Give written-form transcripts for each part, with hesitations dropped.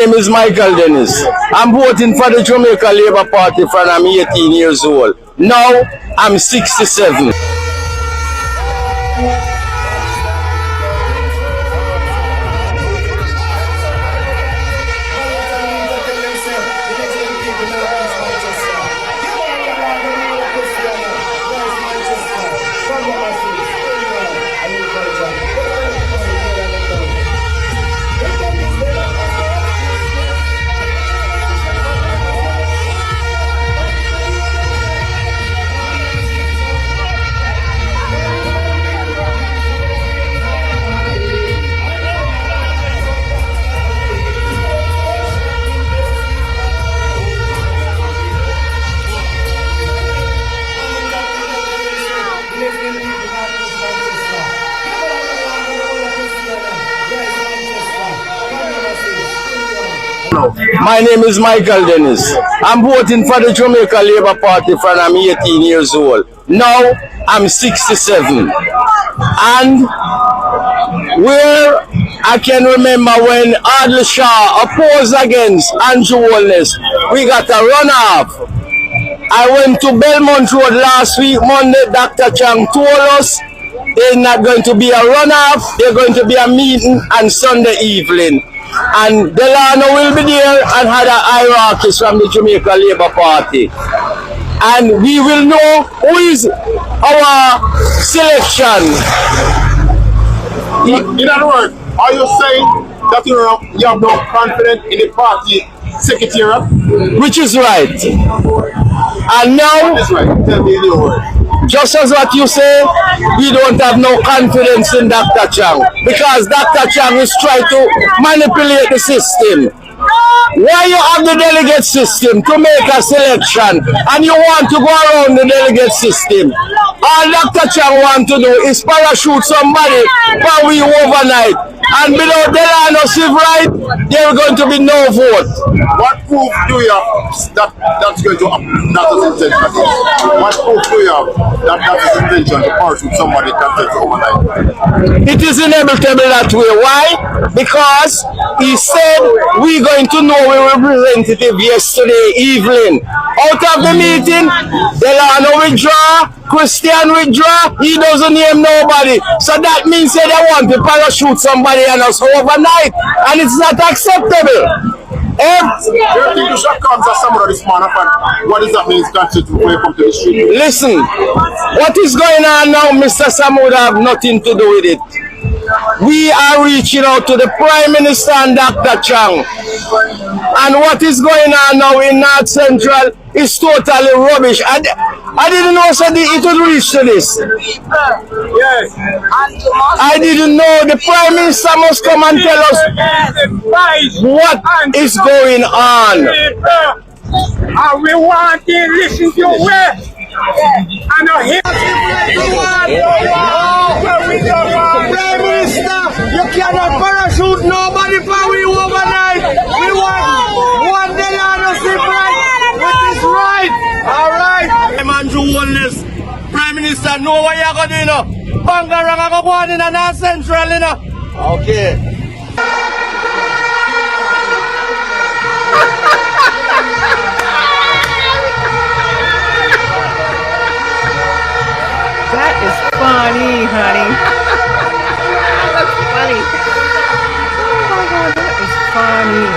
name is Michael Dennis. I'm voting for the Jamaica Labour Party from I'm 18 years old. Now I'm 67. My name is Michael Dennis. I'm voting for the Jamaica Labour Party from I'm 18 years old. Now I'm 67. And where I can remember when Adil Shah opposed against Andrew Holness, we got a runoff. I went to Belmont Road last week, Monday. Dr. Chang told us there's not going to be a runoff, there's going to be a meeting on Sunday evening. And Delano will be there and had a hierarchy from the Jamaica Labour Party. And we will know who is our selection. In other words, are you saying that you have no confidence in the party secretariat? Which is right. And now, That's right. Tell me your word. just as what you say, we don't have no confidence in Dr. Chang because Dr. Chang is trying to manipulate the system. Why you have the delegate system to make a selection and you want to go around the delegate system? All Dr. Chang want to do is parachute somebody for we overnight. And without Delano Civ right, there are going to be no vote. What proof do you have that's going to happen? That is intention. What proof do you have that is intention to parachute somebody that takes overnight? It is inevitable that way. Why? Because he said we're going to know a representative yesterday evening. Out of the meeting, Delano withdraw, Christian withdraw, he doesn't name nobody. So that means that they want to parachute somebody and us overnight. And it's not acceptable. Do you think you should come to some of this man and what does that mean constitute when you come to the street? Listen, what is going on now, Mr. Samud, have nothing to do with it. We are reaching out to the Prime Minister and Dr. Chang. And what is going on now in North Central is totally rubbish. I didn't know so it would reach to this. Yes. I didn't know. The Prime Minister must come and tell us what is going on. And we want to listen to where and hear. Prime Minister, you cannot parachute nobody for we overnight. We want one Delano Civ right, which is right. All right. I'm Andrew Holness. Prime Minister, know what you're going to do, you know. Bangarang ako kuha nila na Central, you know. Okay. That is funny, honey. That's funny. Oh my God, that is funny.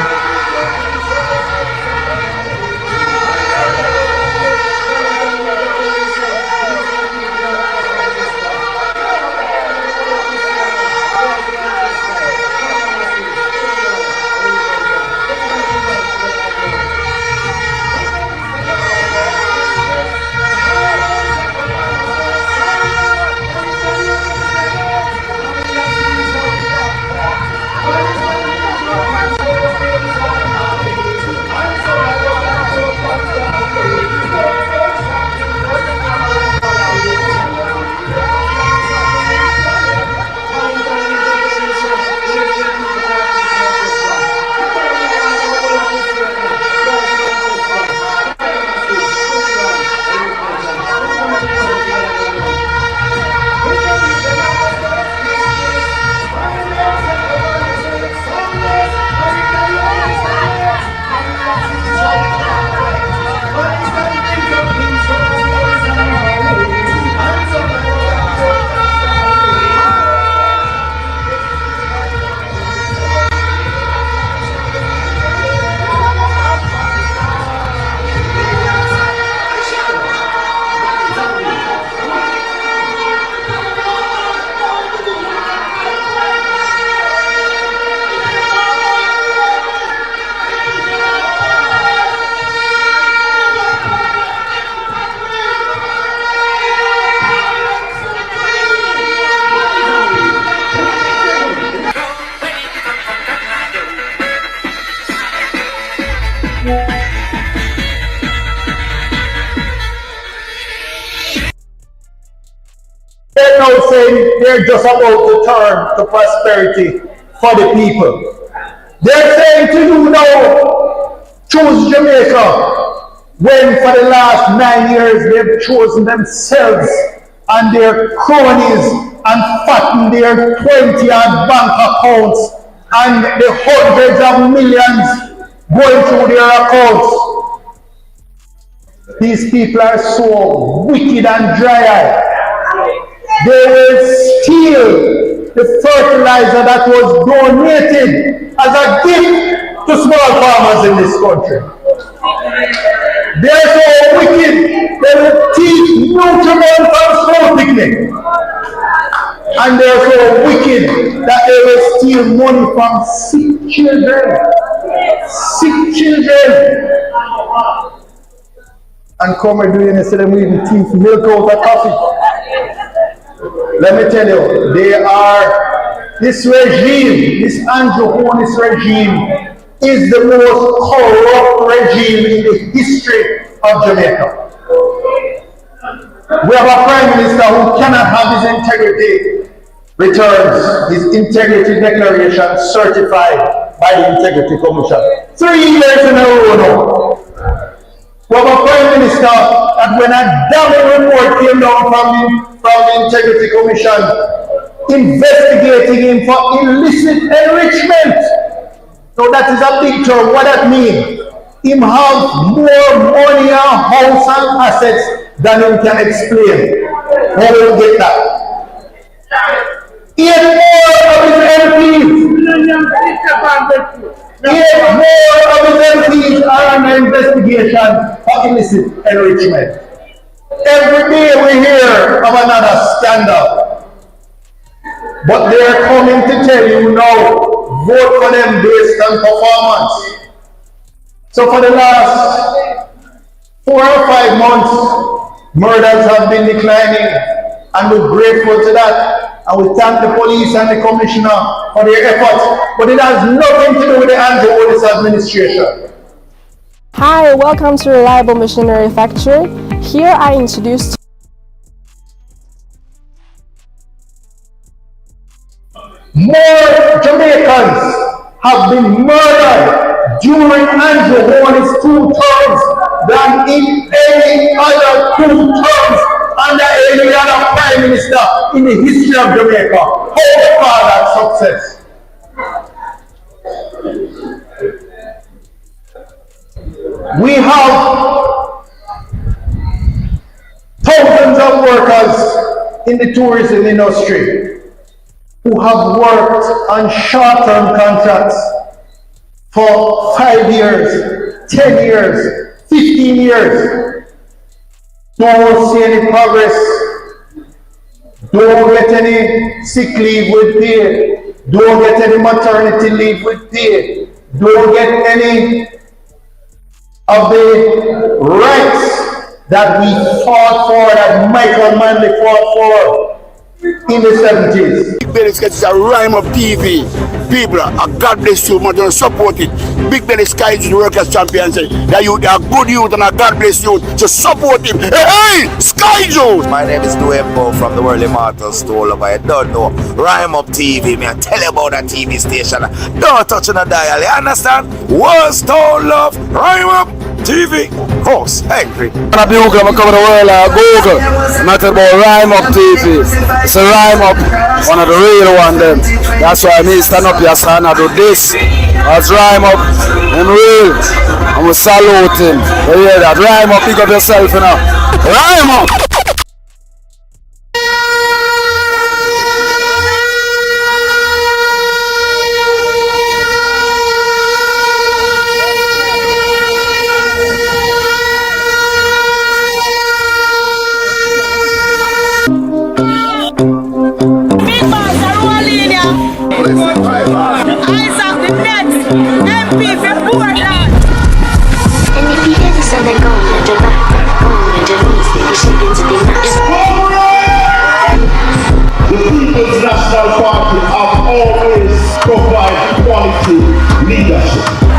saying they're just about to turn to prosperity for the people. They're saying to you now, choose Jamaica, when for the last 9 years they've chosen themselves and their cronies and fattened their 20-odd bank accounts and the hundreds of millions going through their accounts. These people are so wicked and dry-eyed. They will steal the fertilizer that was donated as a gift to small farmers in this country. They are so wicked, they will teach nutriment from small picnic. And they are so wicked that they will steal money from sick children. Sick children. And come and do it instead of moving teeth, milk out of coffee. Let me tell you, this regime, this Andrew-Hornis regime, is the most corrupt regime in the history of Jamaica. We have a Prime Minister who cannot have his integrity returns, his integrity declaration certified by the Integrity Commission. 3 years in a row now. We have a Prime Minister that when a damning report came down from the Integrity Commission investigating him for illicit enrichment. So that is a big term. What that means? Him have more money and house and assets than he can explain. How will get that? Yet more of his MPs are under investigation for illicit enrichment. Every day we hear of another scandal. But they are coming to tell you now, vote for them based on performance. So for the last 4 or 5 months, murders have been declining, and we're grateful to that. And we thank the police and the commissioner for their efforts. But it has nothing to do with the Andrew-Hornis administration. Hi, welcome to Reliable Machinery Factory. Here I introduce more Jamaicans have been murdered during Andrew-Hornis 2 terms than in any other 2 terms under any other Prime Minister in the history of Jamaica. How far that success? We have thousands of workers in the tourism industry who have worked on short-term contracts for 5 years, 10 years, 15 years. Don't see any progress. Don't get any sick leave with pay. Don't get any maternity leave with pay. Don't get any of the rights that we fought for, that Michael Manley fought for in the 70s. Big Belly Sky is a rhyme of TV. People, God bless you, man, support it. Big Belly Sky is the workers' champion. That you are good youth and a God bless you. Just support him. Hey, Sky Joe! My name is Duembo from the World Immortal Store over. I don't know. Rhyme Up TV, man. Tell you about that TV station. Don't touch on the dial, you understand? World Store Love, Rhyme Up TV. Horse, angry. I'm coming to the world Google. Not about Rhyme Up TV. It's a Rhyme Up, one of the real one them. That's why me stand up here son, I do this. That's Rhyme Up in real. And we salute him. You hear that? Rhyme Up, pick up yourself, you know. Rhyme Up!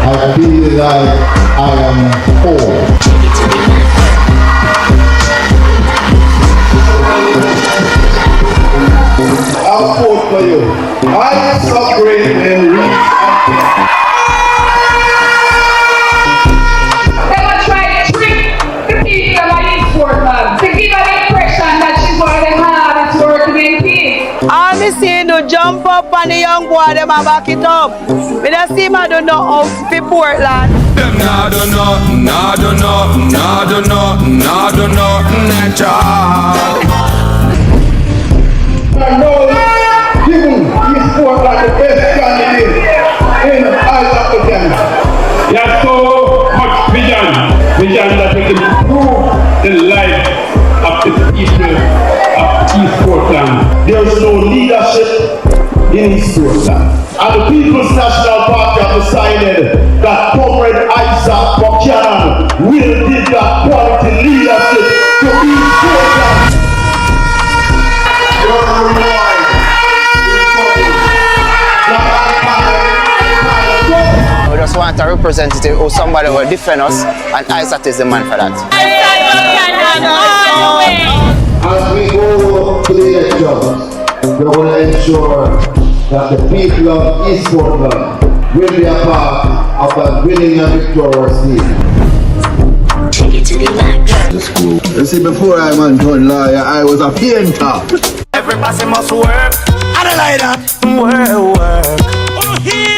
I feel like I am poor. I suffering will reach They will try to trick the people of East Portland to give an impression that she's one of the hardest working MPs. All me see do jump up on the young boy, them a back it up. Me don't see man do no out for Portland. Them nah do nothing, nah do nothing, nah do nothing, nah do nothing at all. I know given East Portland the best candidate in the eyes of the Ghana. He has so much vision that he can improve the life of the people of East Portland. There is no leadership in East Portland. And the People's National Party have decided that Comrade Isaac Buchanan will give that quality leadership to East Portland. We just want a representative or somebody who will defend us, and Isaac is the man for that. As we go to the elections, we will ensure that the people of East Portland will be a part of that winning and victorious team. Take it to the max. The school. You see, before I'm a lawyer, I was a painter. Every person must work. I don't like that. Work.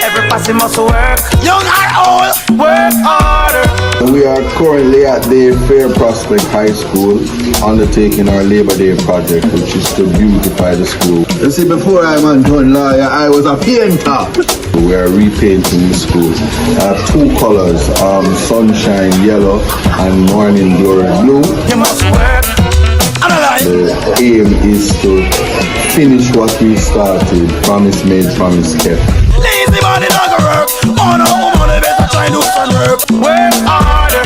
Every person must work. Young or old, work harder. We are currently at the Fair Prospect High School undertaking our Labor Day project, which is to beautify the school. You see, before I'm a lawyer, I was a painter. We are repainting the school. I have two colors, sunshine yellow and morning glory blue. You must work. The aim is to finish what we started. Promise made, promise kept. Lazy body don't go work. Oh no, money better try do some work. Work harder.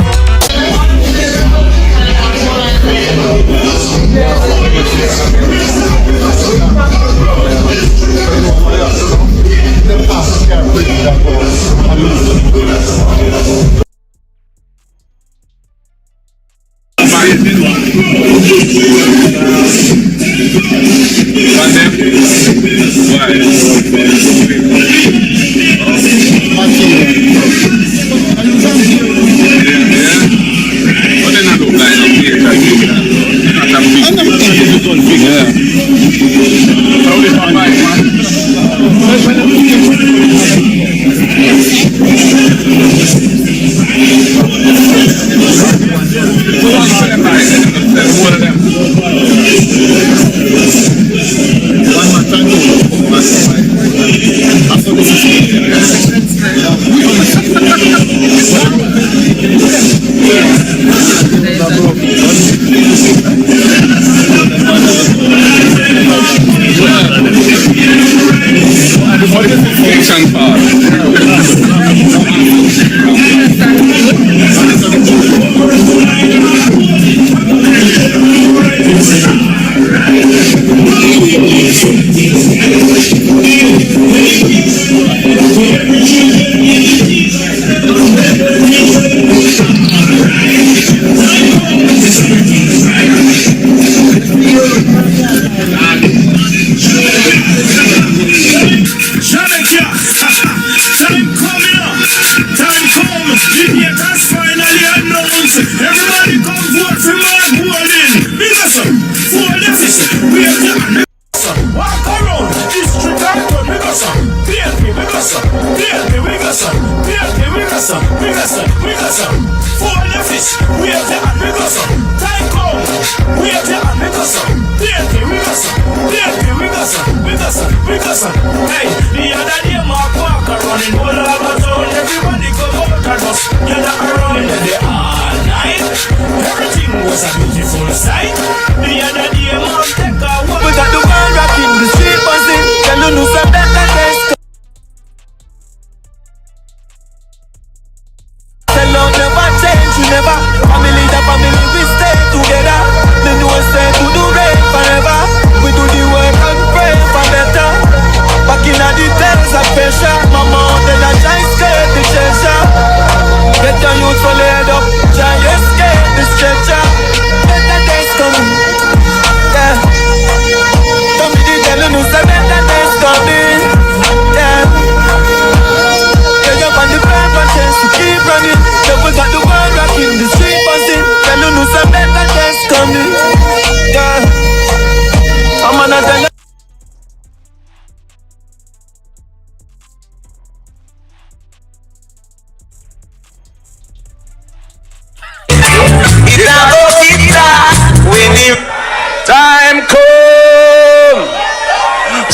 My mouth and I try to the treasure.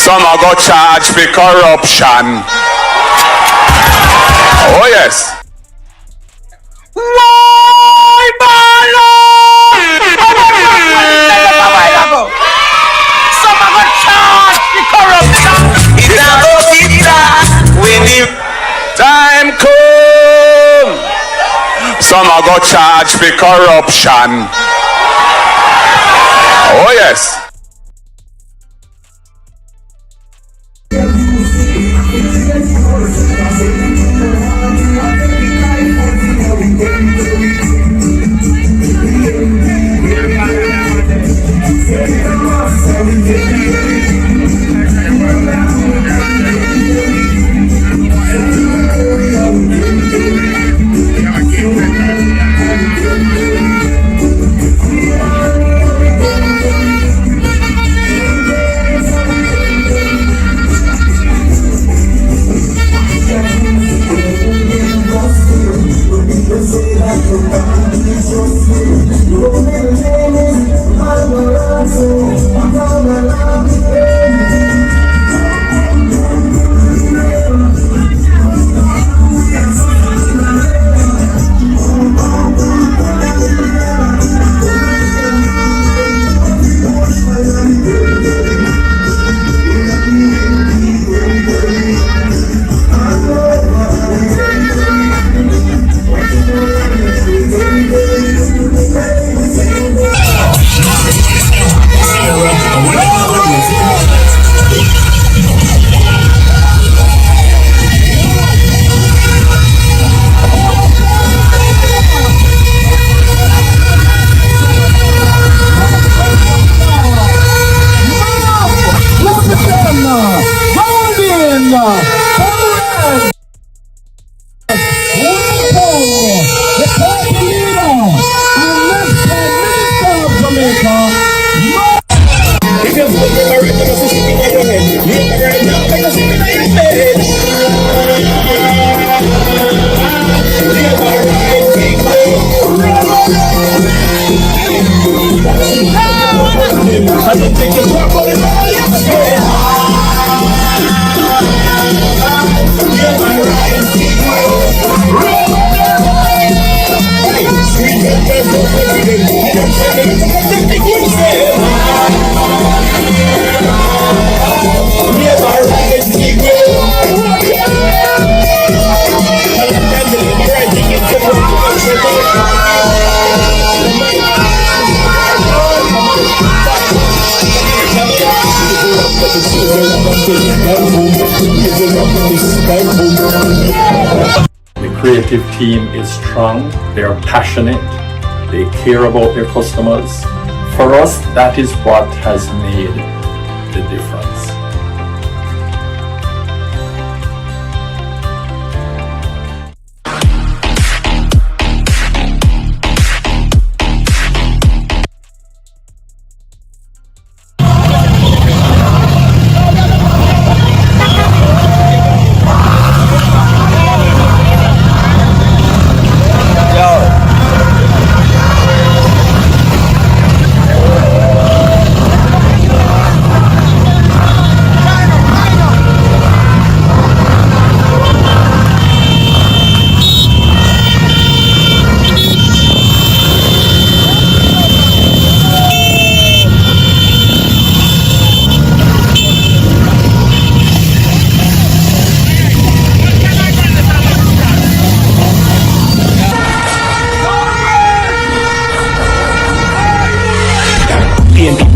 Some are go charge for corruption. Oh yes. Why Bolo? Some are go charge for corruption. When the time come, some are go charge for corruption. Oh yes. The creative team is strong, they are passionate, they care about their customers. For us, that is what has made the difference.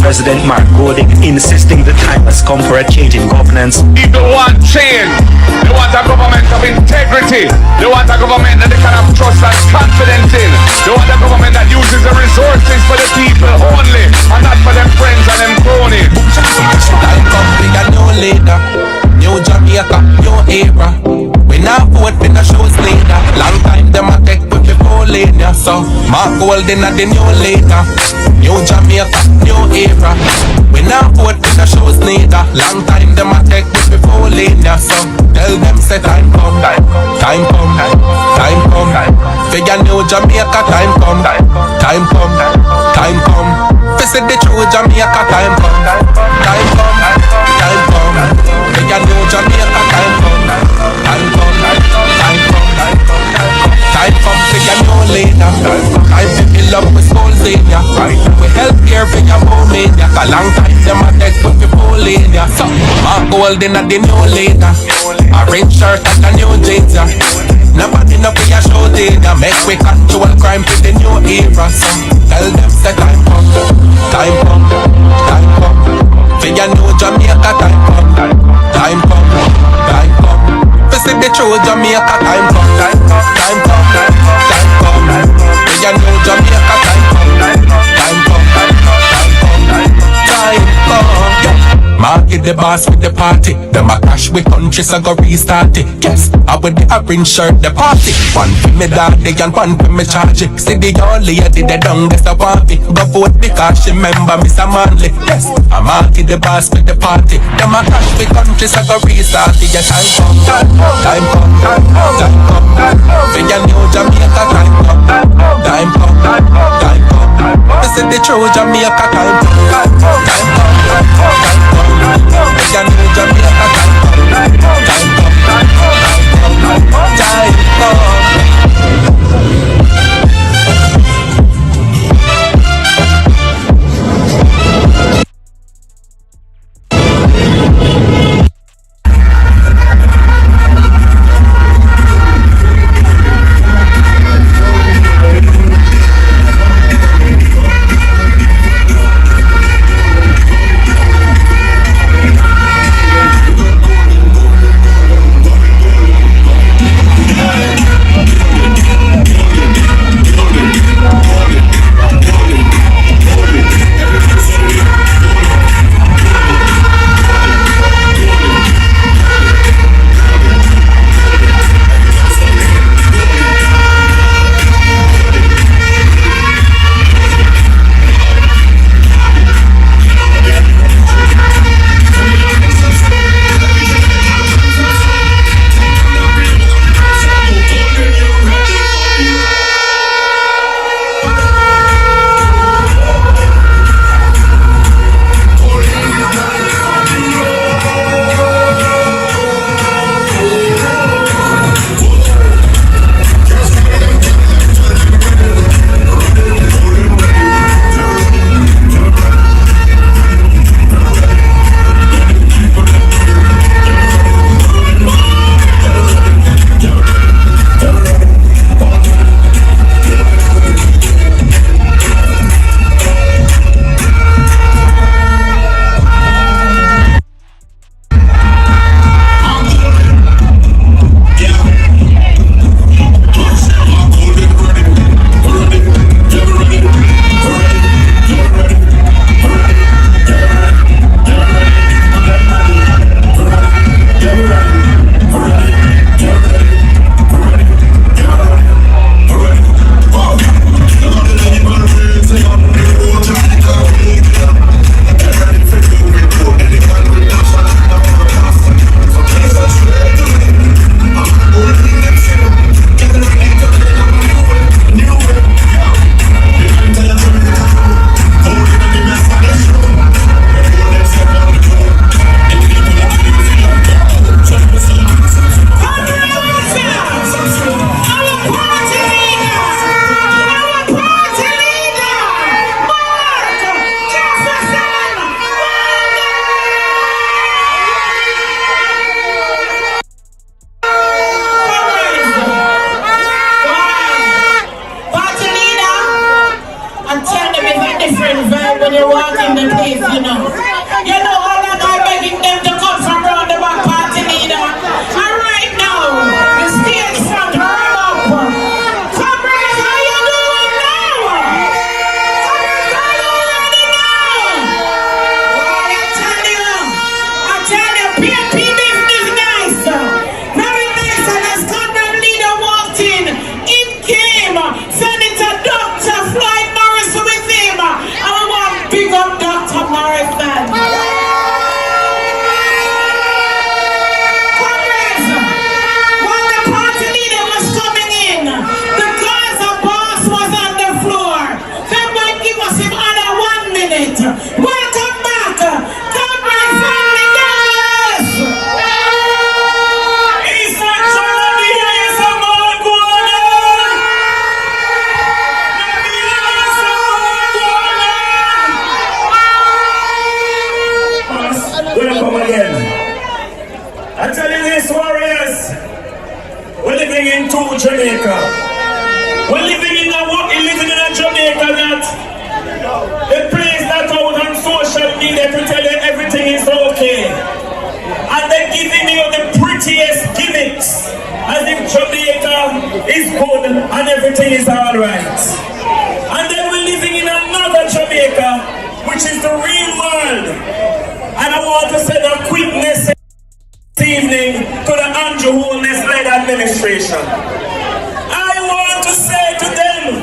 President Mark Golding insisting the time has come for a change in governance. People want change. They want a government of integrity. They want a government that they can have trust and confidence in. They want a government that uses the resources for the people only and not for them friends and them cronies. Time come big and no later. New Jamaica, new era. We not vote for the show's leader. Long time them a take with the polling, yeah. So Mark Golding at the new later. New Jamaica, new era. We not vote for the show's leader. Long time them a take with the polling, yeah. So tell them say time come, time come, time come. For your new Jamaica, time come, time come, time come. Visit the true Jamaica, time come, time come, time come. leader. Time to build up with schools in ya. We help here for your booming ya. A long time them a take with people in ya. So, Mark Gold in a the new leader. Orange shirt and a new jeans ya. Nobody know for your show data. Make we control crime for the new era. So, tell them say time come. Time come. Time come. For your new Jamaica time come. Time come. Time come. For see the true Jamaica time come. Time come. Time come. Time come. For your new Jamaica time come. Time come. Time come. Time come. Market the boss with the party. Them a crash with country so go restart it. Yes, I with the orange shirt the party. One for me daddy and one for me charge it. See the old lady they done this a want it. Go vote because she remember Mr. Manley. Yes, I market the boss with the party. Them a crash with country so go restart it. Yes, time come, time come, time come. For your new Jamaica time come, time come, time come. This is the true Jamaica time come, time come, time come. You know Jamaica time come, time come, time come. good and everything is alright. And then we're living in another Jamaica, which is the real world. And I want to send a quick message this evening to the Andrew Holness-led administration. I want to say to them,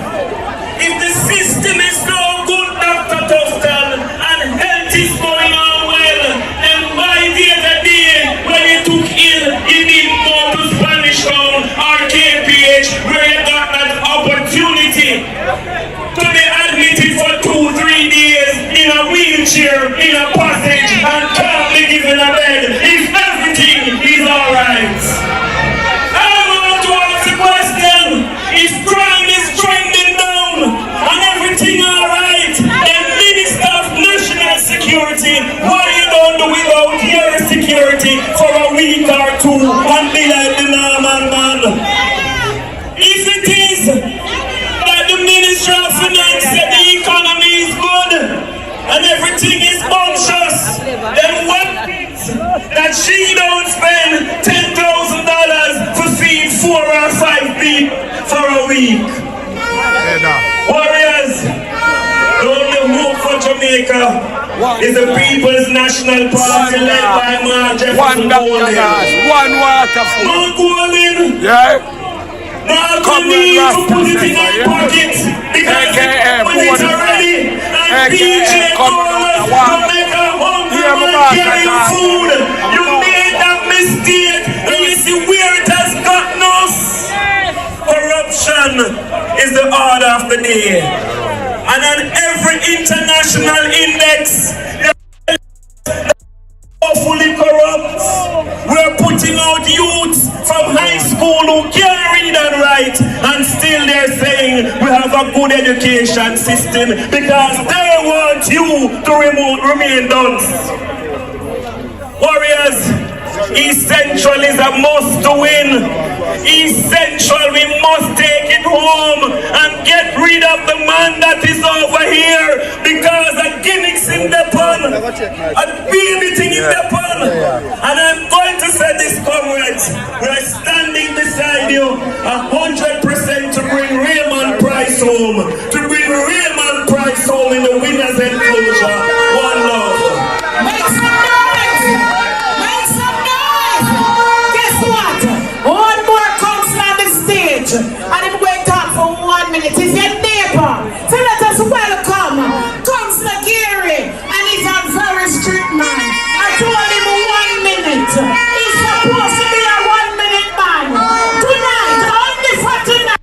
if the system is no good, Dr. Tostan, and health is going on well, then why the other day when you took ill, you didn't go to Spanish Town or KPH where you got that opportunity to be admitted for 2-3 days in a wheelchair, in a passage, and can't be given a bed if everything is alright. I want to ask the question, if crime is trending down and everything alright, then Minister of National Security, why you don't do without your security for a week or two and be like the normal man? If it is that the Minister of Finance said the economy is good and everything is bumptious, then what means that she don't spend $10,000 to feed 4 or 5 people for a week? Warriors, the only hope for Jamaica is the People's National Party led by Mark Jefferson Golden. One waterfall. Mark Golden. Yeah. Now come need to put it in our pocket because when it's already and DJ Bolo will make a hungry man carry you food. You made that mistake and you see where it has gotten us. Corruption is the order of the day. And on every international index, fully corrupt. We're putting out youths from high school who can't read and write, and still they're saying we have a good education system because they want you to remain dunce. Warriors, East Central is a must to win. East Central, we must take it home and get rid of the man that is over here because a gimmicks in the pun, a baby thing in the pun. And I'm going to say this, comrades, we're standing beside you 100% to bring Raymond Price home, to bring Raymond Price home in the winner's enclosure. One love. Make some noise! Make some noise! Guess what? One more comes on the stage and I'm going to talk for 1 minute. It's your neighbor. So let us welcome Councillor Gary, and he's a very strict man. I told him 1 minute. He's supposed to be a 1 minute man. Tonight, only for tonight.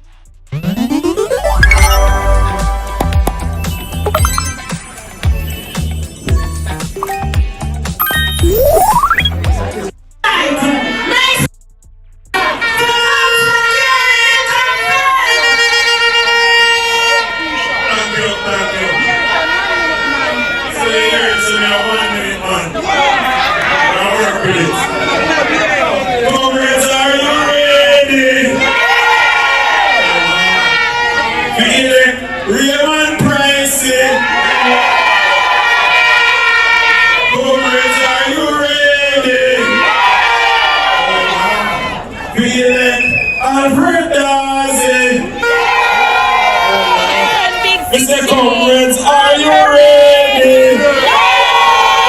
Mr. Comrades, are you ready?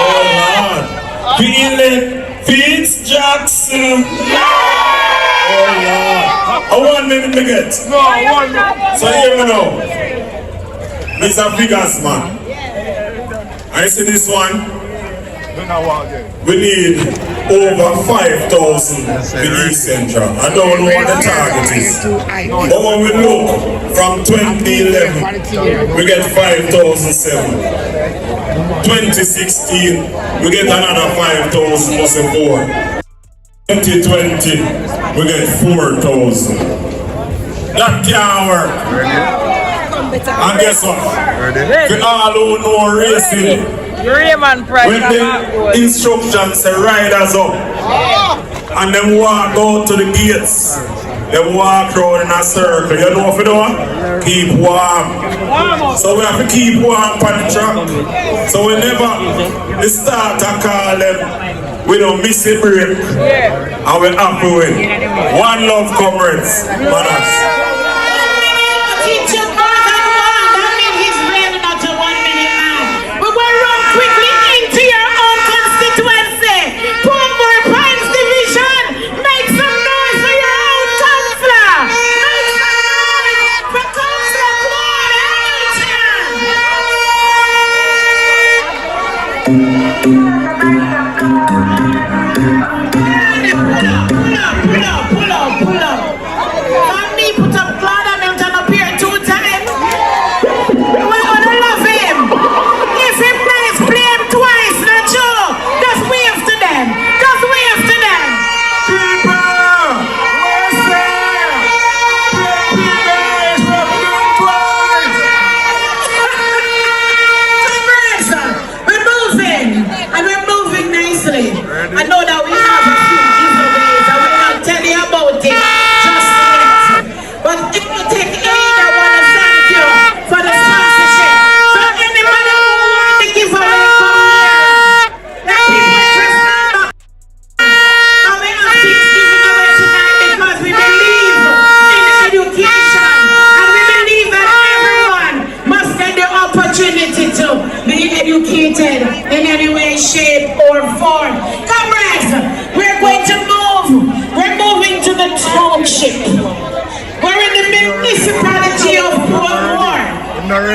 Oh Lord. Feeling Fitz Jackson. Oh Lord. 1 minute to get. No, 1 minute. So here we know. Mr. Biggest man. I see this one. We need over 5,000 in East Central. I don't know what the target is. But when we look from 2011, we get 5,007. 2016, we get another 5,000 plus more. 2020, we get 4,000. That can't work. And guess what? We all who know racing, Raymond Price. when the instructions say riders up and them walk out to the gates, they walk around in a circle. You know what we do? Keep warm. So we have to keep warm on the track. So whenever the starter call them, we don't miss a break. And we're happy with. One love, comrades. Manners.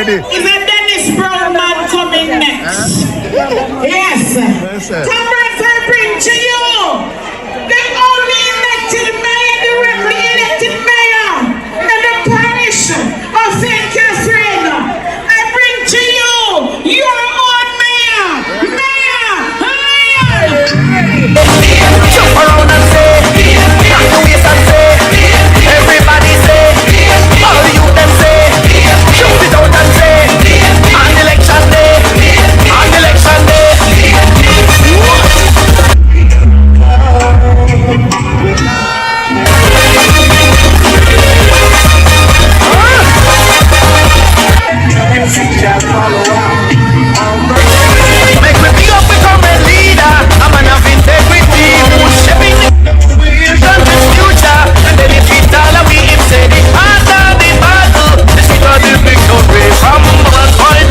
ready. Is a Dennis Brown man coming next? Yes. Comrades, I bring to you the only elected mayor, directly elected mayor in the parish of St. Catherine. I bring to you your own mayor, Jump around and say, knock the waist and say, everybody say, all the youth them say, shoot it out and say, on election day, on election day. Make me big up, become a leader. I'm an of integrity, who's shaping the country's future. And then if it all we him say the after the battle, this is the victory from one point.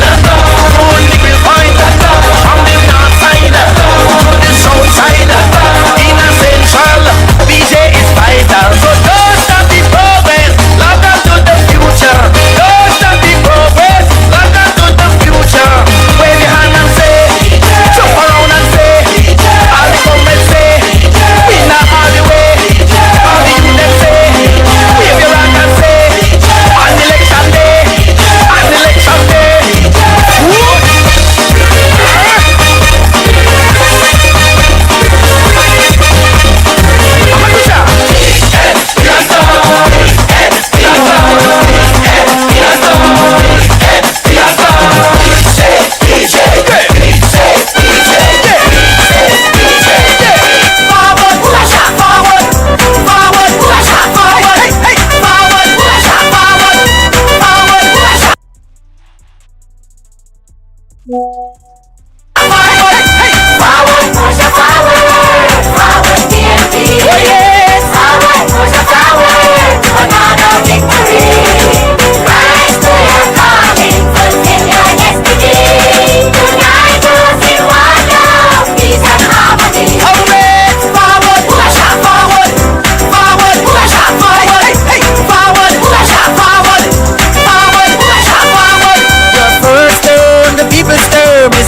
Only will find from the north side to the south side. In a central, BJ is vital. So don't stop the progress, lock on to the future. Don't stop the progress, lock on to the future. Wave your hand and say, jump around and say, all the government say, we not all the way. All the youth them say, wave your hand and say, on election day, on election day.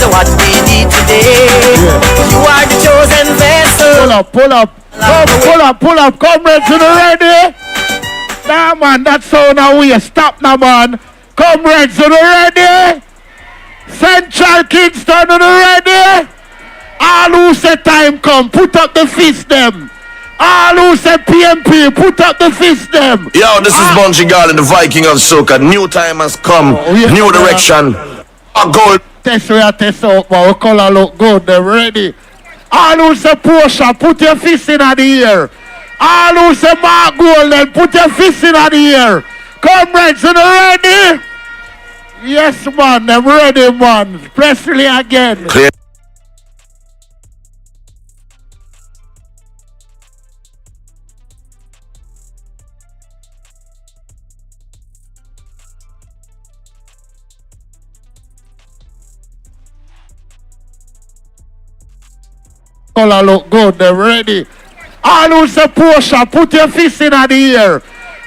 What we need today. You are the chosen vessel. Pull up, comrades, you ready? Nah man, that's so now we stop now man. Comrades, you ready? Central Kingston, you ready? All who say time come, put up the fist them. All who say PMP, put up the fist them. Yo, this is Bunchy Garland, the Viking of Soca. New time has come, new direction. A goal. Test out, but our color look good, they're ready. All who say Porsche, put your fist in the air. All who say Mark Golden, put your fist in the air. Comrades, you ready? Yes, man, I'm ready, man. Presley again. Clear. Color look good, they're ready. All who say Porsche, put your fist in the air.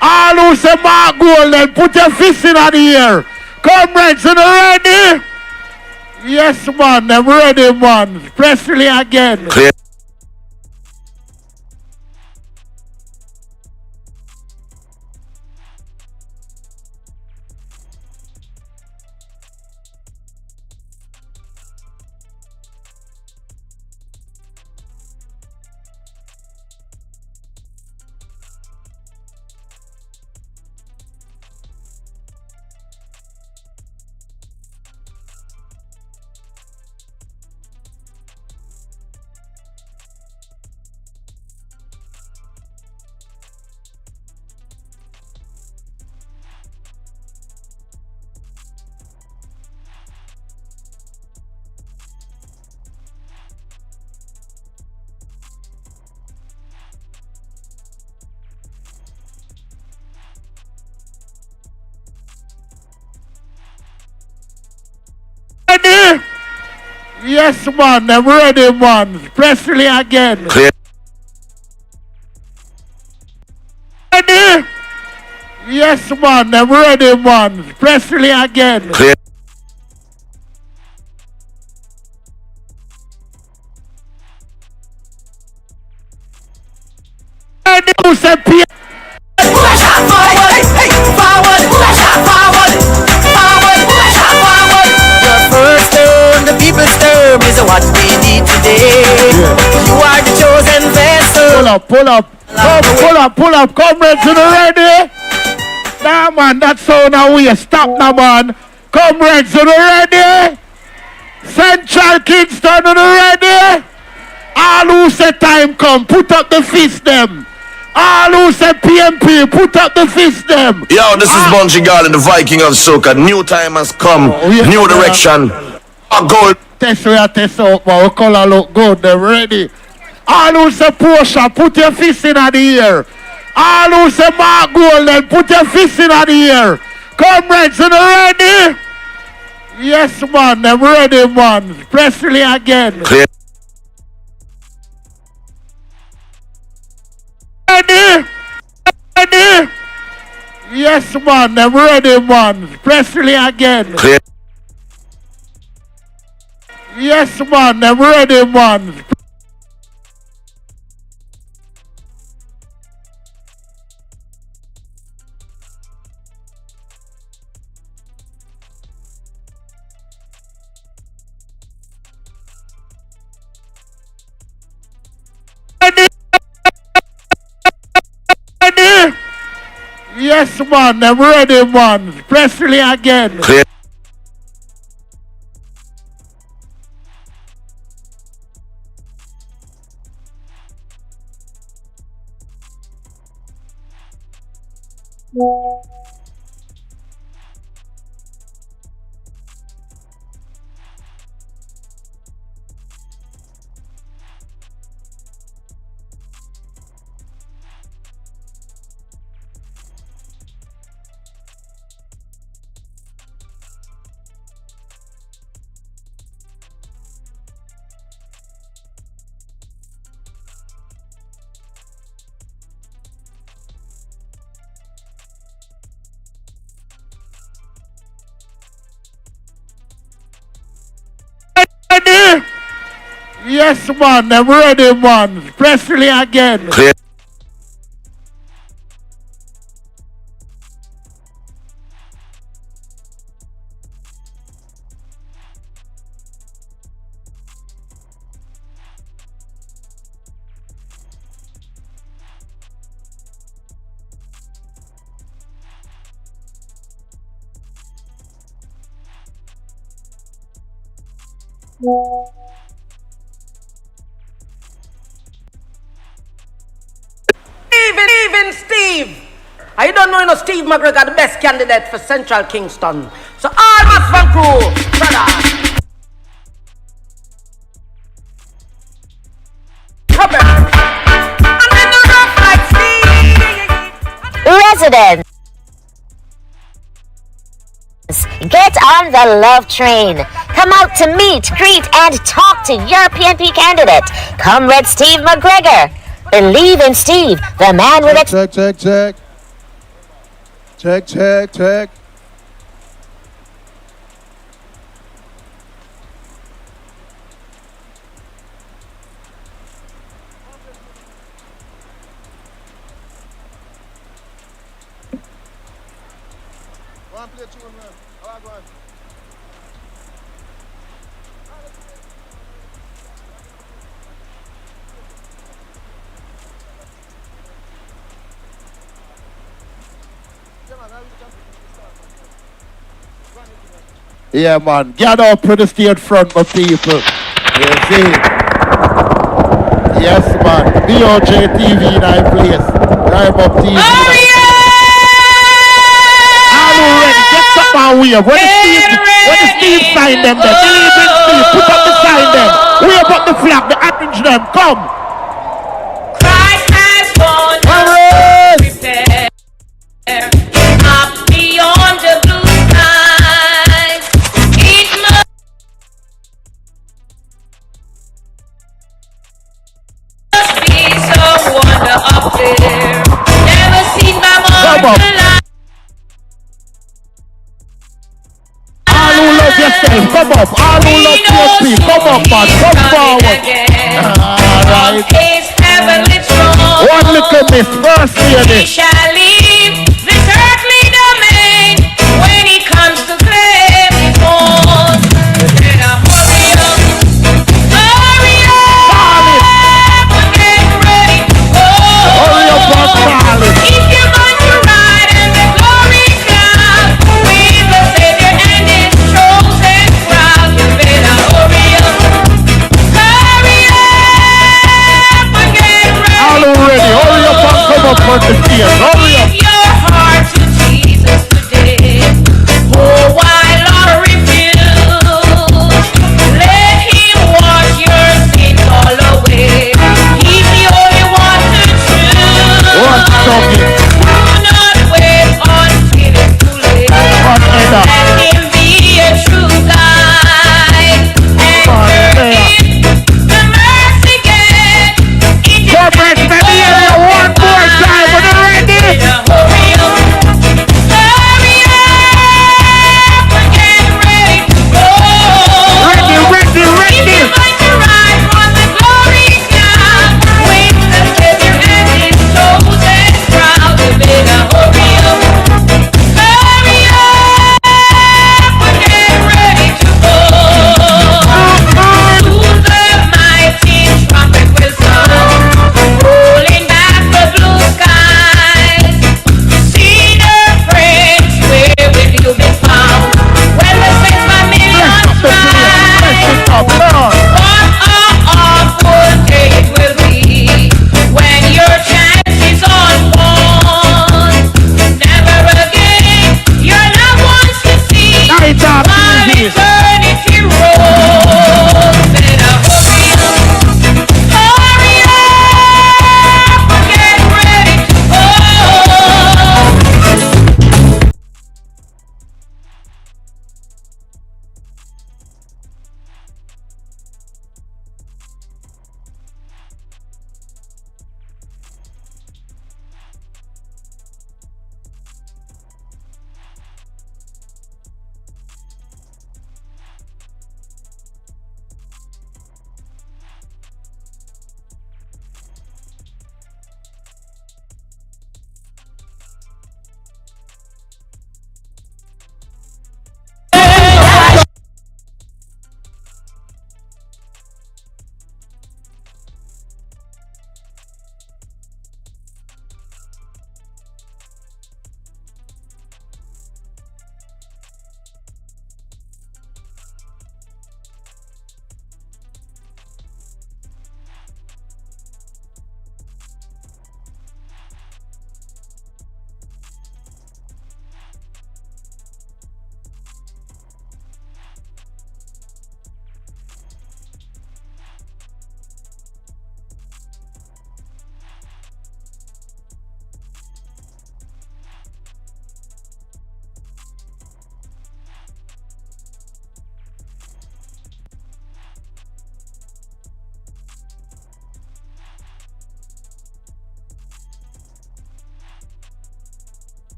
All who say Mark Golden, put your fist in the air. Comrades, you ready? Yes, man, I'm ready, man. Presley again. Clear. Ready? Yes, man, I'm ready, man. Presley again. Clear. Ready? Yes. Yes, man, them ready, man. Presley again. Clear. What we need today. You are the chosen vessel. Pull up. Pull up. Comrades, you ready? Nah, man, that's so now we stop now, man. Comrades, you ready? Central Kingston, you ready? All who say time come, put up the fist them. All who say PMP, put up the fist them. Yo, this is Bungie Garland, the Viking of Soca. New time has come, new direction. A goal. Test out, but our color look good, they're ready. All who say Portia, put your fist in the air. All who say Mark Golden, put your fist in the air. Comrades, you ready? Yes, man, them ready, man. Presley again. Clear. Ready? Yes, man, them ready, man. Presley again. Clear. Yes, man, them ready, man. Ready? Yes, man, them ready, man. Presley again. Clear. Ready? Yes, man, them ready, man. Presley again. Clear. Even Steve. I don't know, Steve McGregor, the best candidate for Central Kingston. So all my fan crew, brother. Residents, get on the love train. Come out to meet, greet, and talk to your PNP candidate, Comrade Steve McGregor. Believe in Steve, the man with Check. Yeah, man. Gather up to the state front, my people. You see? Yes, man. BOJ TV in our place. Rhyme Up TV. All ready. Get some man wave. When the Steve sign them, then believe in Steve. Put up the sign them. Wave up the flag. The orange them. Come. Christ has gone. Prepare. Up beyond the blue skies. It must be some wonder up there. Never seen my mother alive. life, come up. All who love PSP, come up, man. Come forward. Alright. One little miss, first lady. He shall leave this earthly domain when he comes to claim his own. Better hurry up, and get ready. Hurry up and call it. If you're going to ride in the glory cloud with the Savior and His chosen crowd, you better hurry up, and get ready. All who ready, hurry up and come up on the stage. Hurry up. Give your heart to Jesus today. Oh, why Lord refuse? Let Him wash your sins all away. He's the only one to choose. What's talking? Do not wait until it's too late. Let Him be a true guide and turn in the mercy gate. Corporate media, one more time. When you're ready. Hurry up, and get ready to go. Ready. If you're going to ride on the glory cloud with the Savior and His chosen crowd, you better hurry up, and get ready to go. Soon the mighty trumpet will sound, rolling back the blue skies. See the friends, where will you be found? When the saints by millions rise, what a awful day it will be when your chance is all gone. Never again your loved ones to see while eternity rolls. Better hurry up, and get ready to go.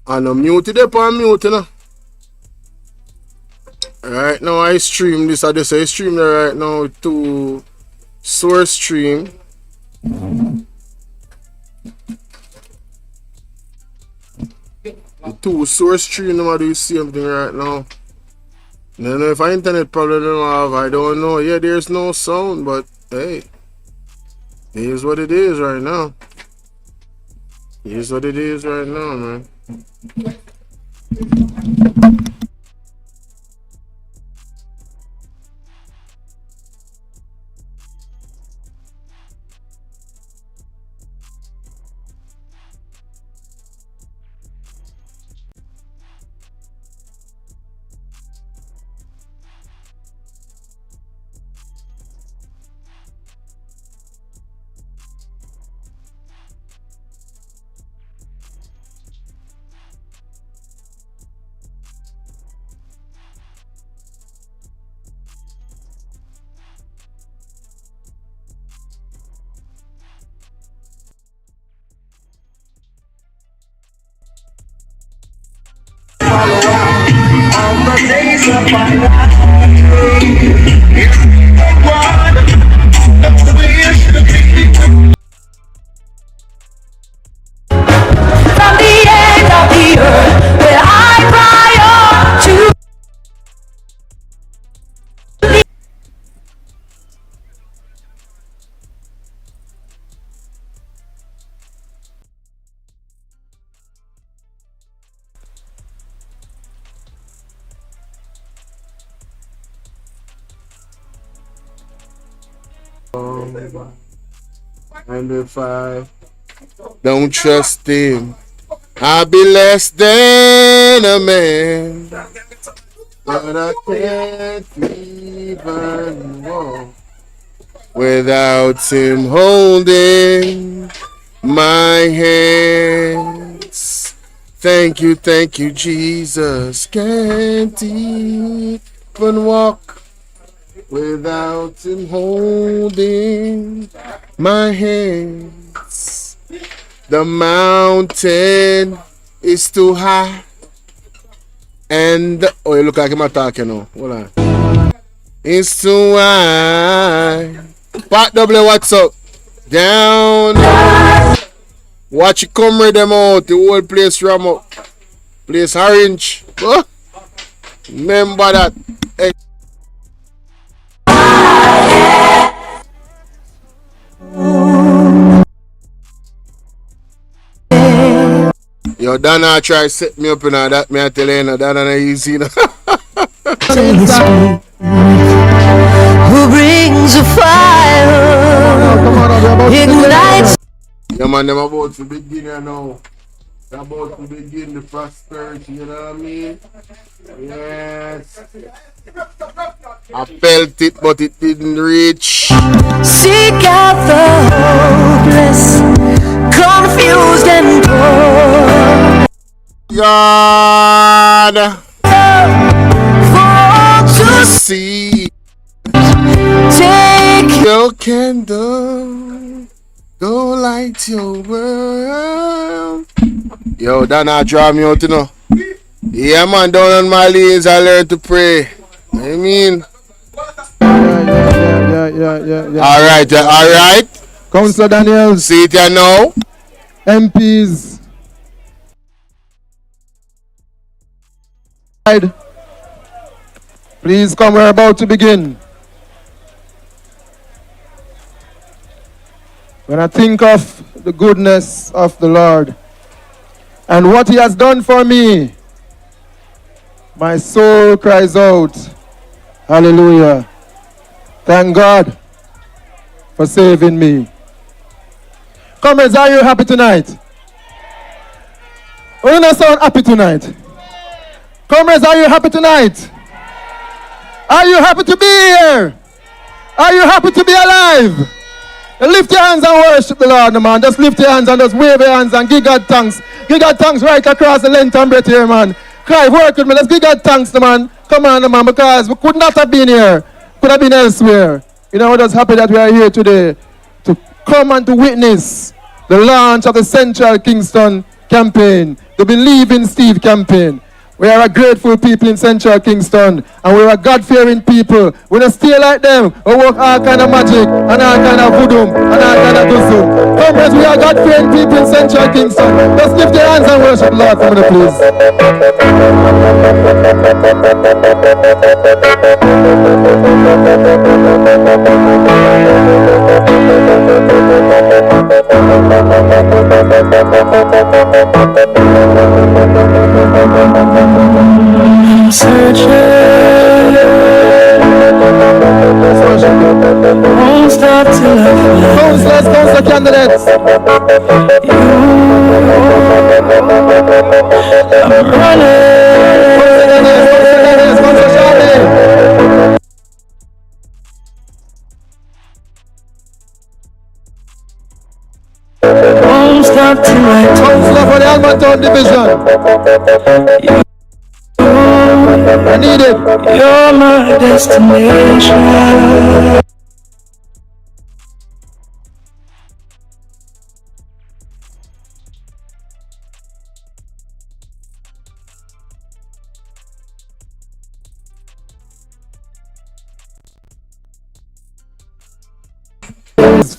And I'm muted up on mute, you know. Right now I stream this. I just say stream there right now to source stream. The two source stream them do the same thing right now. I don't know if I internet problem them have, I don't know. Yeah, there's no sound, but hey. Here's what it is right now. Here's what it is right now, man. And if I don't trust him, I'll be less than a man. But I can't even walk without him holding my hands. Thank you, Jesus. Can't even walk without him holding my hands. The mountain is too high. And oh, you look like I'm talking now. Hold on. It's too high. Pat W, what's up? Down. Watch it come with them out. The whole place ram up. Place orange. Oh. Remember that. Hey. Yo, Dana try set me up in that. Me I tell you, no, Dana not easy. No. Who brings a fire? Ignites. Yeah, man, them about to begin here now. They're about to begin the prosperity, you know what I mean? Yes. I felt it, but it didn't reach. Seek out the hopeless, confused and poor. God, for all to see. Take your candle, go light your world. Yo, that not draw me out, you know. Yeah, man, down on my knees, I learn to pray. I mean, yeah. All right. Councillor Daniels. See it here now. MPs. Please come, we're about to begin. When I think of the goodness of the Lord and what he has done for me, my soul cries out, hallelujah. Thank God for saving me. Comrades, are you happy tonight? Or you not sound happy tonight? Comrades, are you happy tonight? Are you happy to be here? Are you happy to be alive? Lift your hands and worship the Lord, man. Just lift your hands and just wave your hands and give God thanks. Give God thanks right across the length and breadth here, man. Cry, work with me. Let's give God thanks, man. Come on, man, because we could not have been here. Could have been elsewhere. You know, we're just happy that we are here today to come and to witness the launch of the Central Kingston campaign, the Believe in Steve campaign. We are a grateful people in Central Kingston, and we are a God-fearing people. We don't stay like them. We work all kind of magic, and all kind of voodoo, and all kind of guzum. Comrades, we are God-fearing people in Central Kingston. Just lift your hands and worship Lord for me, please. Won't stop till I find Councillors, candidates. I'm running. Won't stop till I Councillor for the Almontown Division. I need it. You're my destination.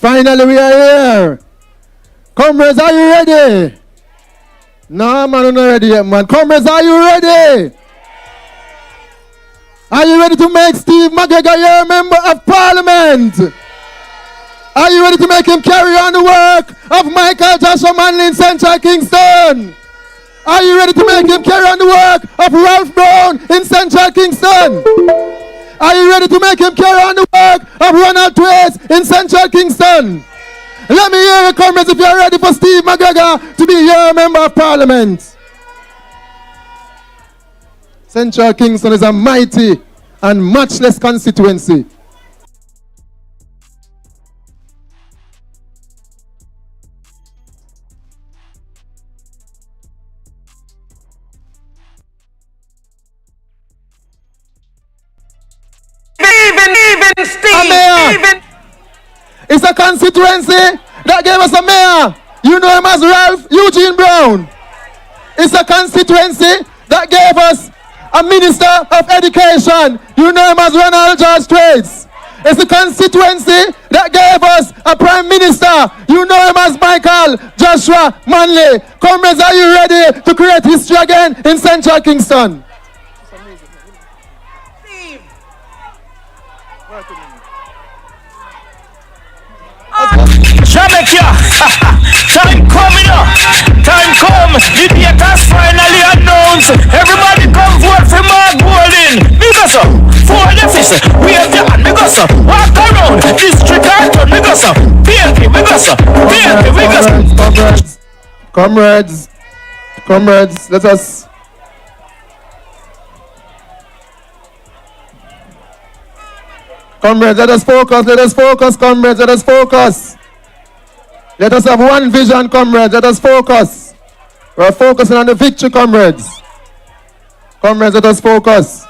Finally, we are here. Comrades, are you ready? No, man, I'm not ready yet, man. Comrades, are you ready? Are you ready to make Steve McGregor your member of parliament? Are you ready to make him carry on the work of Michael Joshua Manley in Central Kingston? Are you ready to make him carry on the work of Ralph Brown in Central Kingston? Are you ready to make him carry on the work of Ronald Twace in Central Kingston? Let me hear you, comrades, if you're ready for Steve McGregor to be your member of parliament. Central Kingston is a mighty and matchless constituency. Even Steve. It's a constituency that gave us a mayor. You know him as Ralph Eugene Brown. It's a constituency that gave us a minister of education. You know him as Ronald George Twace. It's a constituency that gave us a prime minister. You know him as Michael Joshua Manley. Comrades, are you ready to create history again in Central Kingston? Jamaica, time coming up, time come, the date has finally announced. Everybody come vote for Mark Golden. Big us up, for the fist, we have the hand, big us up, walk around, district and big us up, PNP, big us up, PNP, big us up. Comrades, let us. Comrades, let us focus, comrades, let us focus. Let us have one vision, comrades, let us focus. We are focusing on the victory, comrades. Comrades, let us focus.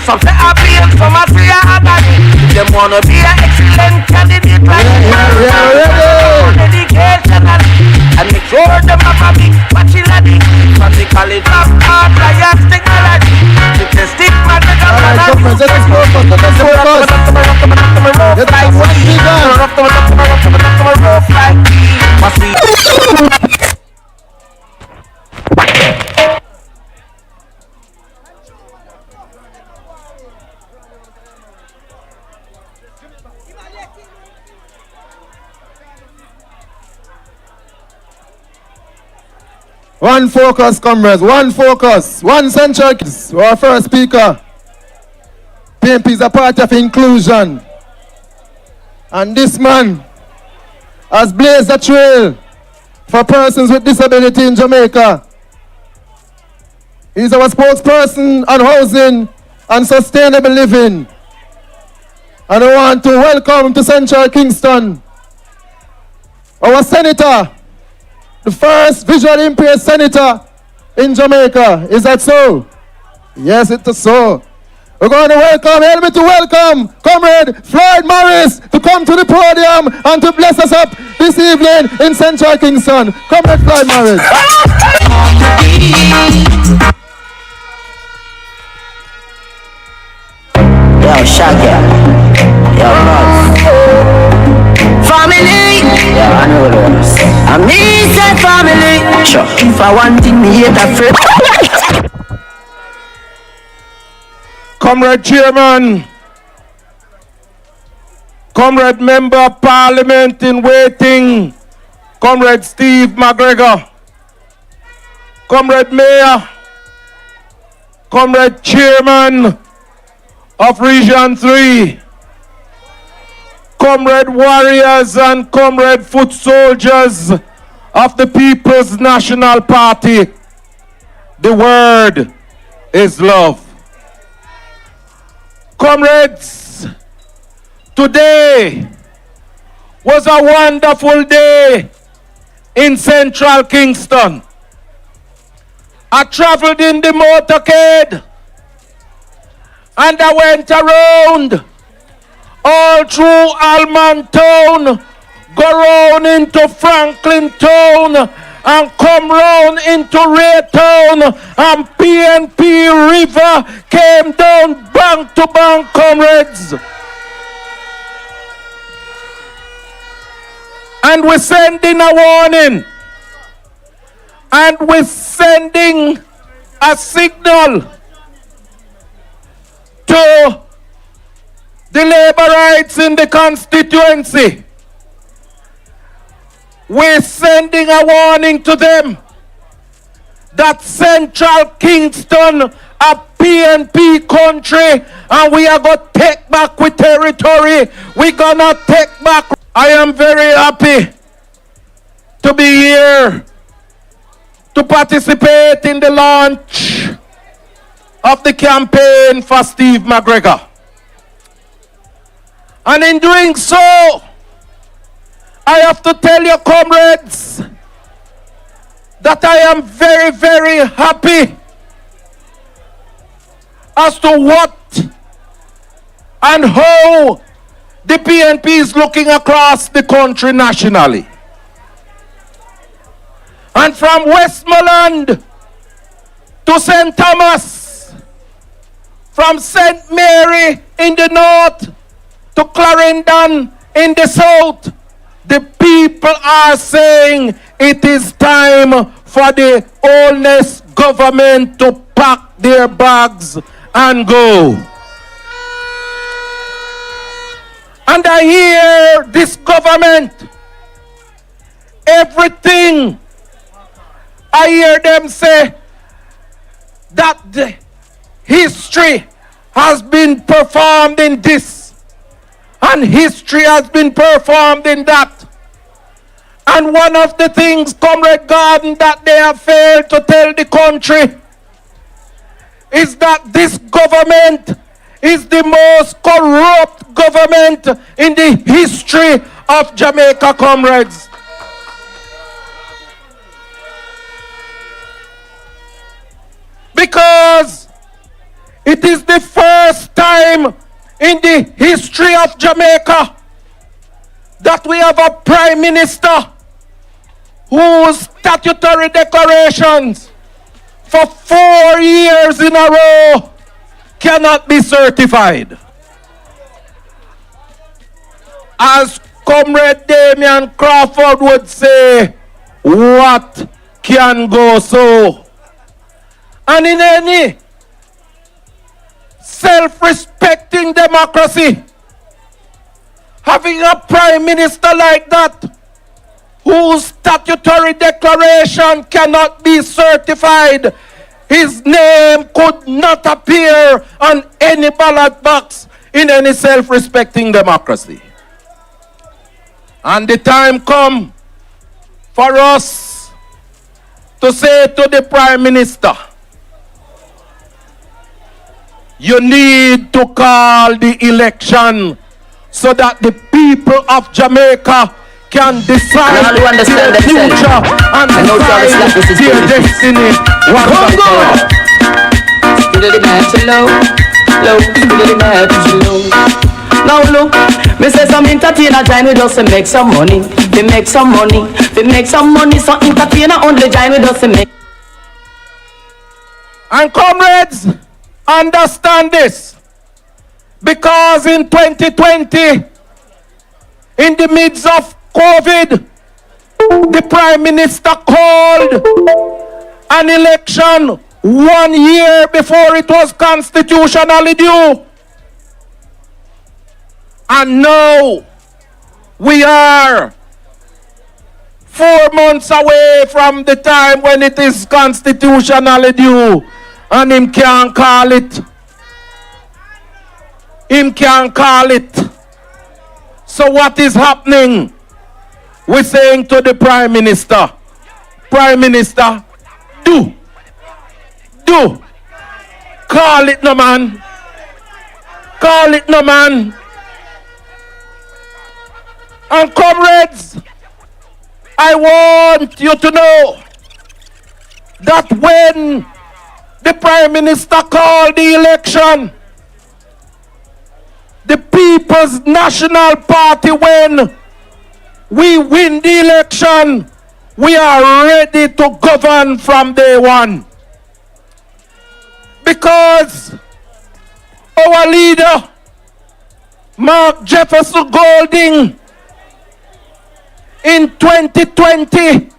Some say happy and some are say agony. Them wanna be an excellent candidate like dedication and make sure them have a big facility. From the college of art, science, technology. You can stick my Alright, comrades, let us focus. One focus, comrades, one focus, one Central. Our first speaker. PNP is a party of inclusion. And this man has blazed a trail for persons with disability in Jamaica. He's our spokesperson on housing and sustainable living. And I want to welcome to Central Kingston our senator, the first visually impaired senator in Jamaica. Is that so? Yes, it is so. We're going to help me to welcome Comrade Floyd Morris to come to the podium and to bless us up this evening in Central Kingston. Comrade Floyd Morris. Yo, Shaggy. Yo, Buzz. Family. Yo, I know this. I mean, say family. Sure. If I want thing, me hate a friend. Comrade Chairman, Comrade Member of Parliament in waiting, Comrade Steve McGregor, Comrade Mayor, Comrade Chairman of Region 3, Comrade Warriors and Comrade Foot Soldiers of the People's National Party. The word is love. Comrades, today was a wonderful day in Central Kingston. I traveled in the motorcade and I went around all through Alman Town, go round into Franklin Town and come round into Raytown, and PNP River came down bank to bank, comrades. And we're sending a warning, and we're sending a signal to the labor rights in the constituency. We're sending a warning to them that Central Kingston a PNP country and we are going to take back with territory. We're going to take back. I am very happy to be here to participate in the launch of the campaign for Steve McGregor. And in doing so, I have to tell you, comrades, that I am very, very happy as to what and how the PNP is looking across the country nationally. And from Westmoreland to St. Thomas, from St. Mary in the north to Clarendon in the south, the people are saying it is time for the oldest government to pack their bags and go. And I hear this government, everything, I hear them say that the history has been performed in this, and history has been performed in that. And one of the things, Comrade Garden, that they have failed to tell the country is that this government is the most corrupt government in the history of Jamaica, comrades. Because it is the first time in the history of Jamaica that we have a prime minister whose statutory declarations for 4 years in a row cannot be certified. As Comrade Damian Crawford would say, what can go so? And in any self-respecting democracy, having a prime minister like that, whose statutory declaration cannot be certified, his name could not appear on any ballot box in any self-respecting democracy. And the time come for us to say to the Prime Minister, you need to call the election so that the people of Jamaica can decide their future and decide their destiny. Now look, me say some entertainer join with us to make some money. They make some money. They make some money. So entertainer only join with us to make. And comrades, understand this. Because in 2020, in the midst of COVID, the Prime Minister called an election 1 year before it was constitutionally due. And now we are 4 months away from the time when it is constitutionally due, and him can't call it. Him can't call it. So what is happening? We're saying to the Prime Minister, Prime Minister, do. Call it no man. Call it no man. And comrades, I want you to know that when the Prime Minister called the election, the People's National Party, when we win the election, we are ready to govern from day one. Because our leader, Mark Jefferson Golding, in 2020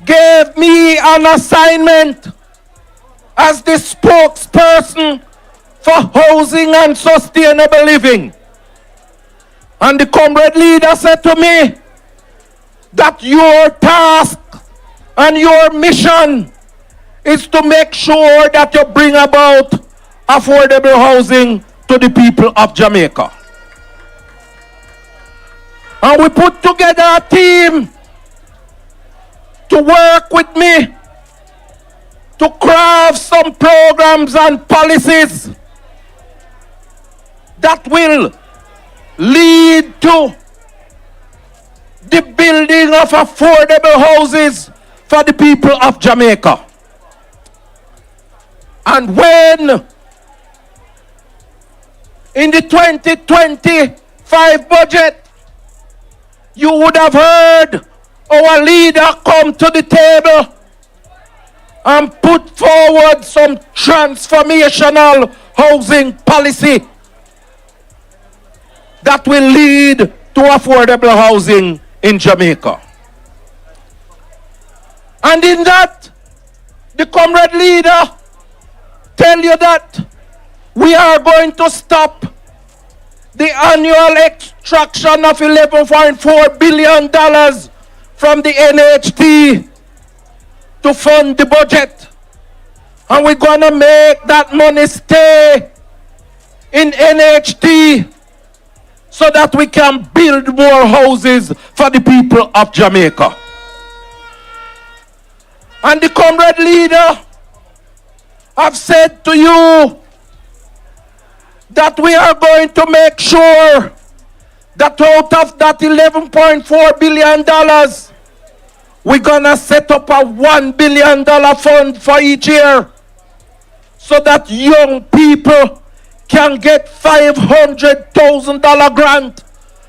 gave me an assignment as the spokesperson for housing and sustainable living. And the comrade leader said to me that your task and your mission is to make sure that you bring about affordable housing to the people of Jamaica. And we put together a team to work with me to craft some programs and policies that will lead to the building of affordable houses for the people of Jamaica. And when in the 2025 budget, you would have heard our leader come to the table and put forward some transformational housing policy that will lead to affordable housing in Jamaica. And in that, the comrade leader tell you that we are going to stop the annual extraction of $11.4 billion from the NHT to fund the budget. And we're going to make that money stay in NHT so that we can build more houses for the people of Jamaica. And the comrade leader have said to you that we are going to make sure that out of that $11.4 billion, we're going to set up a $1 billion fund for each year so that young people can get $500,000 grant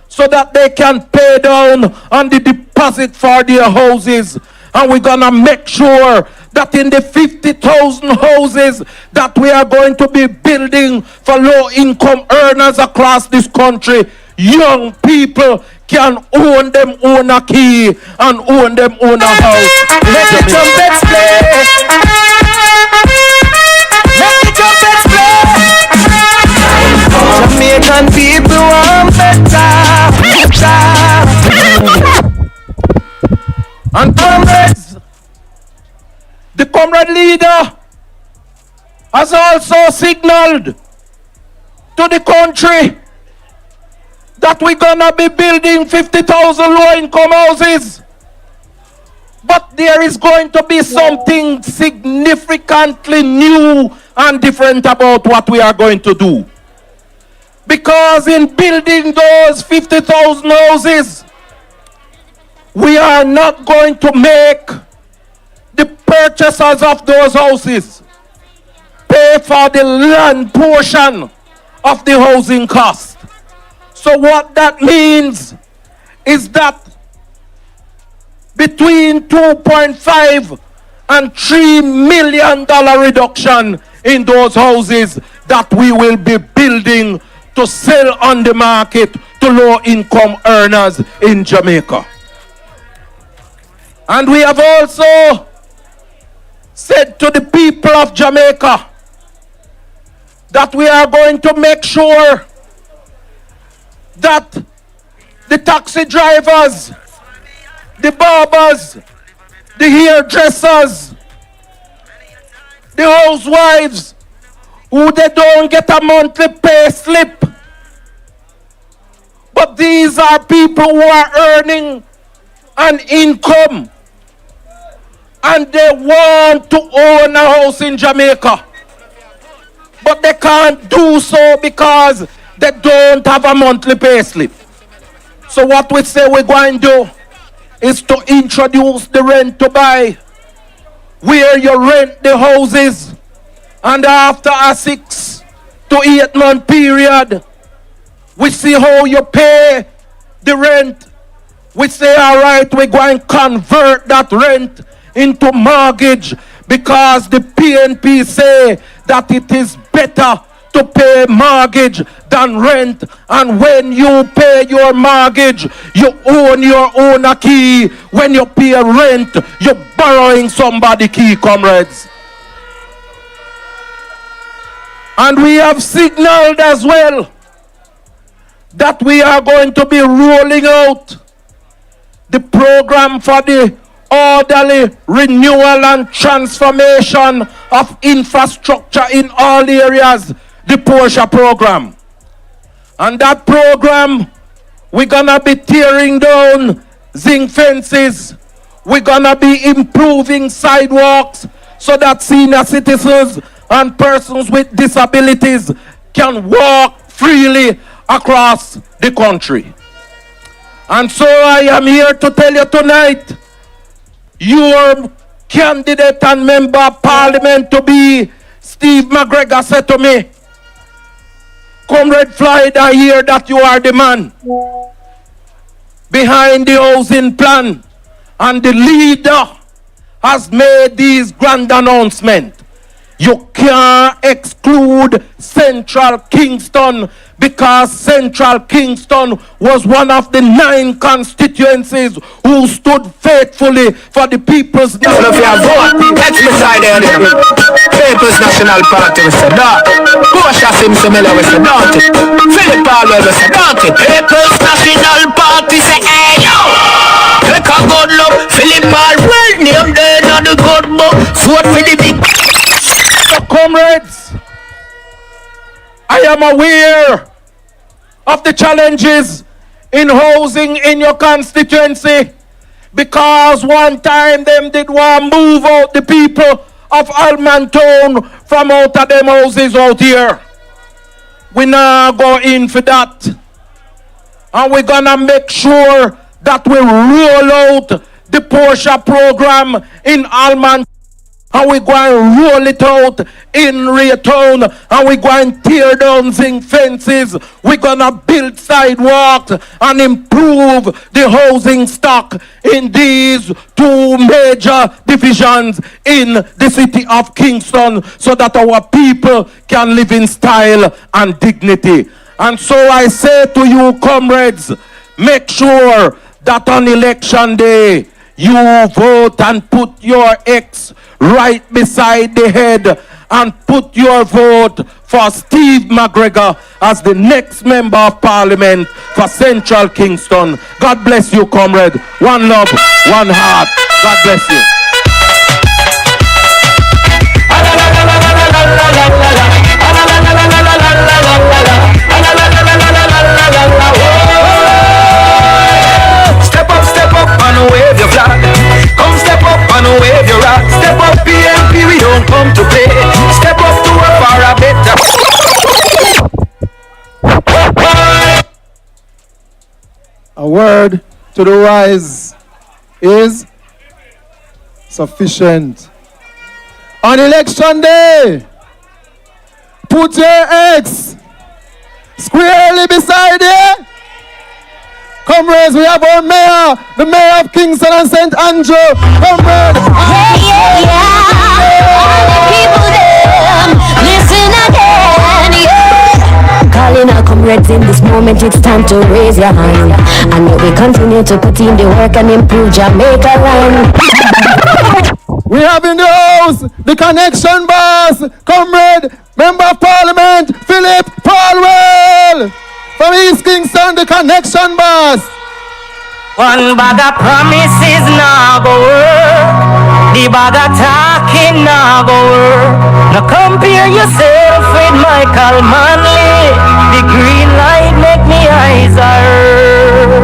so that they can pay down on the deposit for their houses. And we're going to make sure that in the 50,000 houses that we are going to be building for low-income earners across this country, young people can own them own a key and own them own a house. Let the trumpets play. Let the trumpets play. Jamaican people want better. And comrades, the comrade leader has also signaled to the country that we're gonna be building 50,000 low-income houses But there is going to be something significantly new and different about what we are going to do. Because in building those 50,000 houses, we are not going to make the purchasers of those houses pay for the land portion of the housing cost. So what that means is that between 2.5 and $3 million reduction in those houses that we will be building to sell on the market to low-income earners in Jamaica. And we have also said to the people of Jamaica that we are going to make sure that the taxi drivers, the barbers, the hairdressers, the housewives, who they don't get a monthly pay slip, but these are people who are earning an income and they want to own a house in Jamaica, but they can't do so because they don't have a monthly pay slip. So what we say we're going to do is to introduce the rent to buy, where you rent the houses, and after a 6 to 8 month period, we see how you pay the rent. We say, all right, we're going to convert that rent into mortgage, because the PNP say that it is better to pay mortgage than rent. And when you pay your mortgage, you own your own key. When you pay rent, you're borrowing somebody's key, comrades. And we have signaled as well that we are going to be rolling out the program for the orderly renewal and transformation of infrastructure in all areas, the Porsche program. And that program, we're gonna be tearing down zinc fences. We're gonna be improving sidewalks so that senior citizens and persons with disabilities can walk freely across the country. And so I am here to tell you tonight, your candidate and member of parliament to be Steve McGregor said to me, Comrade Floyd, I hear that you are the man behind the housing plan, and the leader has made these grand announcements. You can't exclude Central Kingston, because Central Kingston was one of the 9 constituencies who stood faithfully for the people's national vote. Let's decide there. People's National Party, we say that. Porsche Sim Simila, we say that. Philip Palmer, we say that. People's National Party, say hey yo. Take a good look. Philip Palmer, well name there on the good book. Vote for the big. Comrades, I am aware of the challenges in housing in your constituency, because one time them did want to move out the people of Alman Town from out of them houses out here. We now go in for that, and we're gonna make sure that we roll out the Porsche program in Alman, and we're going to roll it out in Raytown, and we're going to tear down zinc fences. We're going to build sidewalks and improve the housing stock in these 2 major divisions in the city of Kingston, so that our people can live in style and dignity. And so I say to you, comrades, make sure that on election day you vote and put your X right beside the head, and put your vote for Steve McGregor as the next member of parliament for Central Kingston. God bless you, comrade. One love, one heart. God bless you. Step up and wave your flag. Come step word to the wise is sufficient. On election day, put your X squarely beside you. Comrades, we have our mayor, the mayor of Kingston and St. Andrew. Comrades. People them, listen again, Calling our comrades in this moment, it's time to raise your hand. And we continue to put in the work and improve Jamaica land. We have in the house the connection boss, comrade, member of parliament, Philip Paulwell. From East Kingston, the connection boss. One bag of promises now go work. The bag of talking now go work. Now compare yourself with Michael Manley. The green light make me eyes hurt.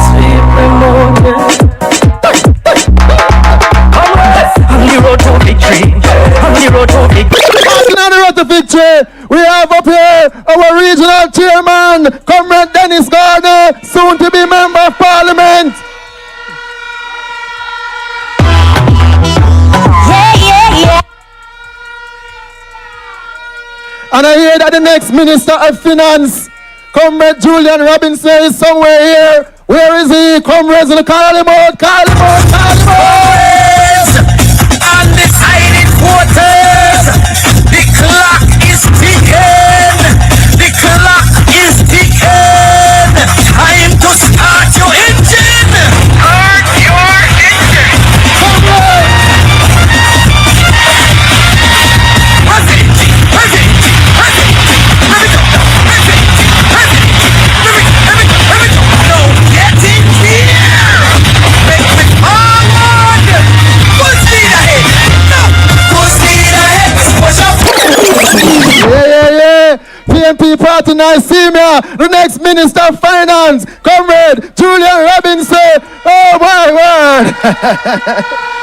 Sweep them on. On the road to victory. On the road to victory. On the road to victory. We have up here our regional chairman, Comrade Dennis Gardner, soon to be member of parliament. Yeah. And I hear that the next Minister of Finance, Comrade Julian Robinson, is somewhere here. Where is he? Comrades, call him out, call him out, call him out. Undecided voters, the clock is ticking. The clock is ticking. Time to start your engine. Start your engine. Come on. Get in here. Make me forward. Full speed ahead. No. Full speed ahead. Push up. Yeah. PNP Party Nigeria, the next Minister of Finance, Comrade Julian Robinson. Oh my word.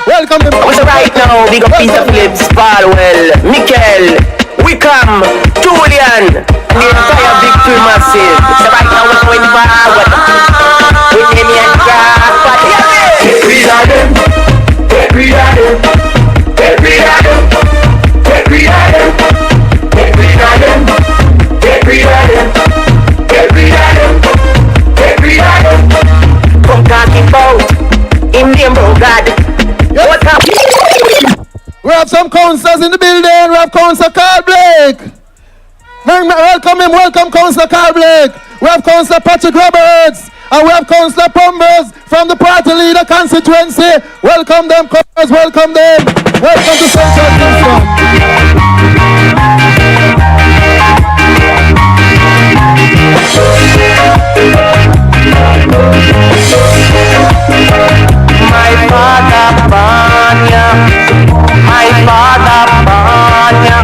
Welcome to What's right now? Big up Peter Phillips, Paulwell, Mikel, Wickham, Julian, the entire victory massive. So right now we're going forward. We name it party. Get rid of them. Get rid of them. Get rid of them. Get rid of them. Get rid of them. Get rid of them. Get rid of them. Get rid of them. From talking about in name of God. What's up? We have some councillors in the building. We have Councillor Carl Blake. Welcome Councillor Carl Blake. We have Councillor Patrick Roberts. And we have Councillor Pumbers from the party leader constituency. Welcome them, comrades, welcome them. Welcome to Central Kingston. My father Banya, my father Banya,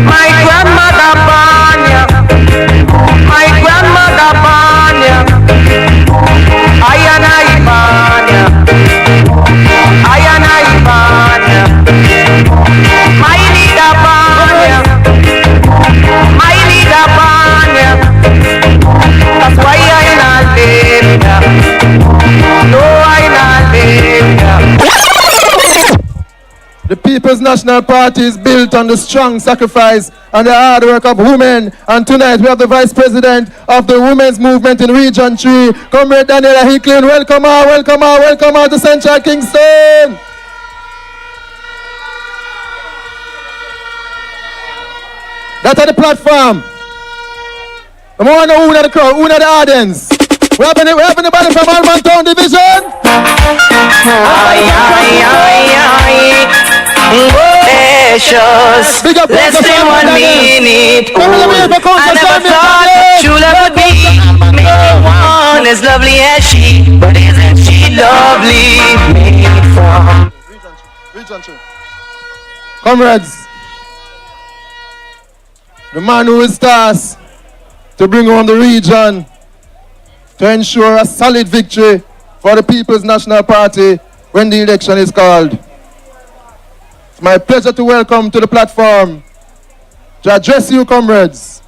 my grandmother Banya, my grandmother Banya, Ayana Ibanya, Ayana Ibanya, my leader Banya, my leader Banya. That's why I not live here. No, I not live here. The People's National Party is built on the strong sacrifice and the hard work of women. And tonight we have the Vice President of the Women's Movement in Region 3, Comrade Daniela Hicklin. Welcome her to Central Kingston. That's at the platform. I want to know who are the crowd, who are the audience. We have anybody from Alman Town Division? Precious, less than 1 minute old. I never thought that true love would be one as lovely as she, but isn't she lovely? Made from Region 3. Comrades, the man who is tasked to bring home the region to ensure a solid victory for the People's National Party when the election is called. It's my pleasure to welcome to the platform, to address you, comrades,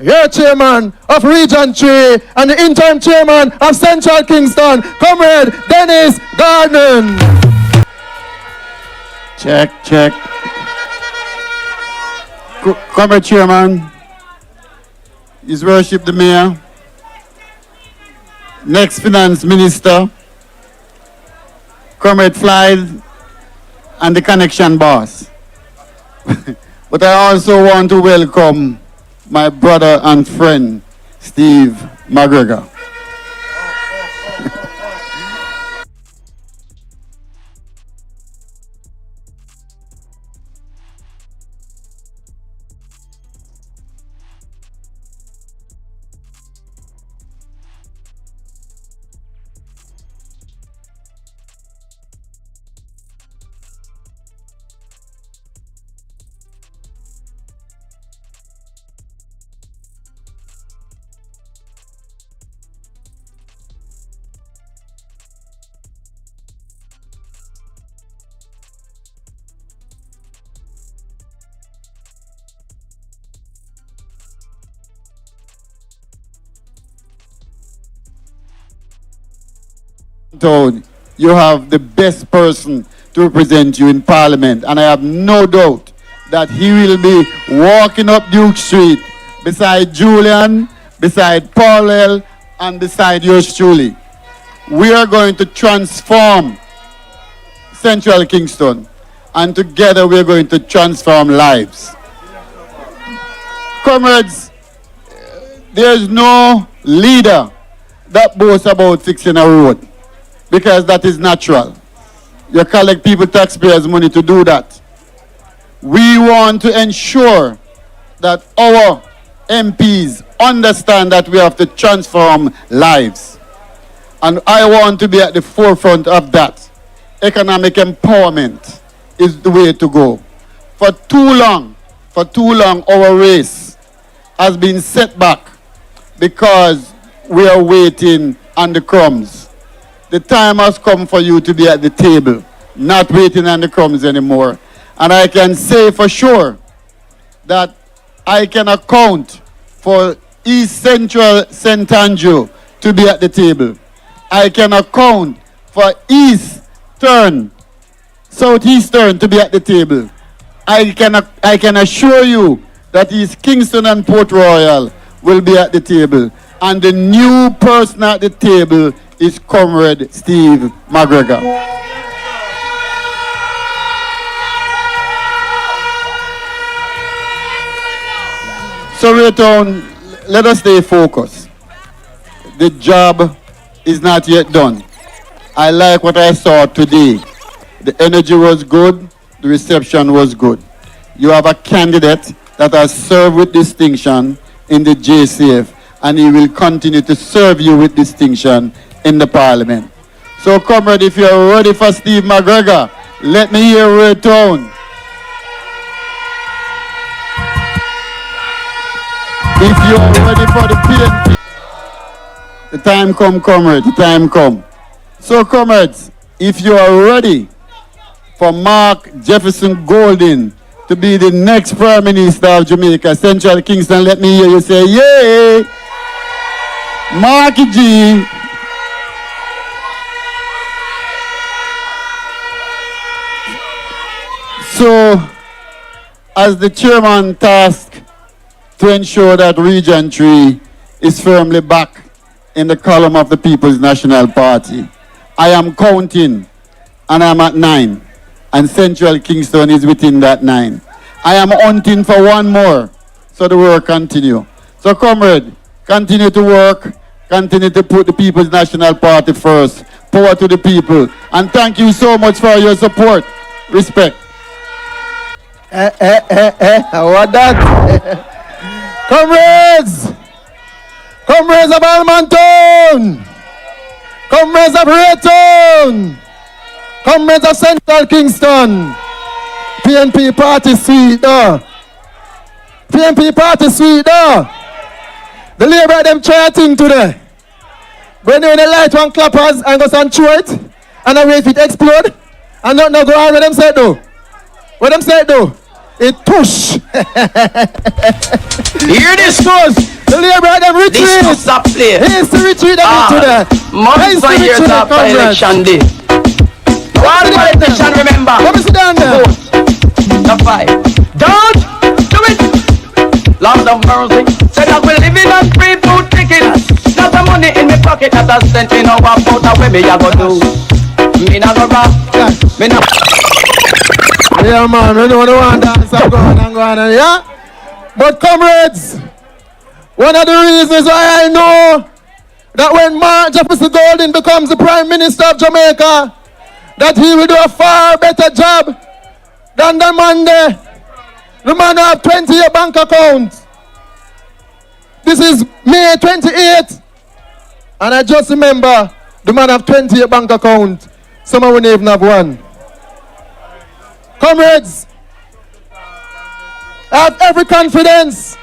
your chairman of Region 3 and the interim chairman of Central Kingston, Comrade Dennis Gardner. Check, check. Comrade Chairman, His Worship the Mayor, next Finance Minister, Comrade Flyde, and the Connection Boss. But I also want to welcome my brother and friend, Steve McGregor. Told you have the best person to represent you in Parliament, and I have no doubt that he will be walking up Duke Street beside Julian, beside Paul, and beside yours truly. We are going to transform Central Kingston, and together we are going to transform lives. Comrades, there is no leader that boasts about fixing a road, because that is natural. You collect people, taxpayers' money to do that. We want to ensure that our MPs understand that we have to transform lives. And I want to be at the forefront of that. Economic empowerment is the way to go. For too long, our race has been set back because we are waiting on the crumbs. The time has come for you to be at the table, not waiting on the crumbs anymore. And I can say for sure that I can account for East Central St. Andrew to be at the table. I can account for Eastern, Southeastern to be at the table. I can assure you that East Kingston and Port Royal will be at the table. And the new person at the table is Comrade Steve McGregor. So, Raytown, let us stay focused. The job is not yet done. I like what I saw today. The energy was good, the reception was good. You have a candidate that has served with distinction in the JCF, and he will continue to serve you with distinction in the Parliament. So, comrade, if you're ready for Steve McGregor, let me hear Raytown. If you're ready for the PNP, the time come, comrade, the time come. So, comrades, if you are ready for Mark Jefferson Golding to be the next Prime Minister of Jamaica, Central Kingston, let me hear you say, yay! Marky G. So, as the chairman tasked to ensure that Region 3 is firmly back in the column of the People's National Party, I am counting, and I'm at 9, and Central Kingston is within that 9. I am hunting for one more, so the work continue. So, comrade, continue to work, continue to put the People's National Party first. Power to the people, and thank you so much for your support. Respect. What that? Comrades! Comrades of Almonton! Comrades of Raytown! Comrades of Central Kingston! PNP party sweet though. PNP party sweet though. The Labour them try a thing today. When they light one clappers and go and throw it, and I wait if it explode, and not go on what them say though. What them say though? It push. Hear this? The Labour them retreat. This stop play. Here's the retreat that into that. Months and years after election day. One politician, remember. Let me sit down there. The fight. Don't do it. Lord of mercy. Said that we're living on free food ticket. Not the money in my pocket that I spent in our boat. Now where me I go do? Me not go rock. Me not. Yeah, man. We don't want to dance and go on, yeah? But comrades, one of the reasons why I know that when Mark Jefferson Golding becomes the Prime Minister of Jamaica, that he will do a far better job than the man there. The man who have 20-year bank account. This is May 28th. And I just remember the man have 20-year bank account. Some won't even have one. Comrades, I have every confidence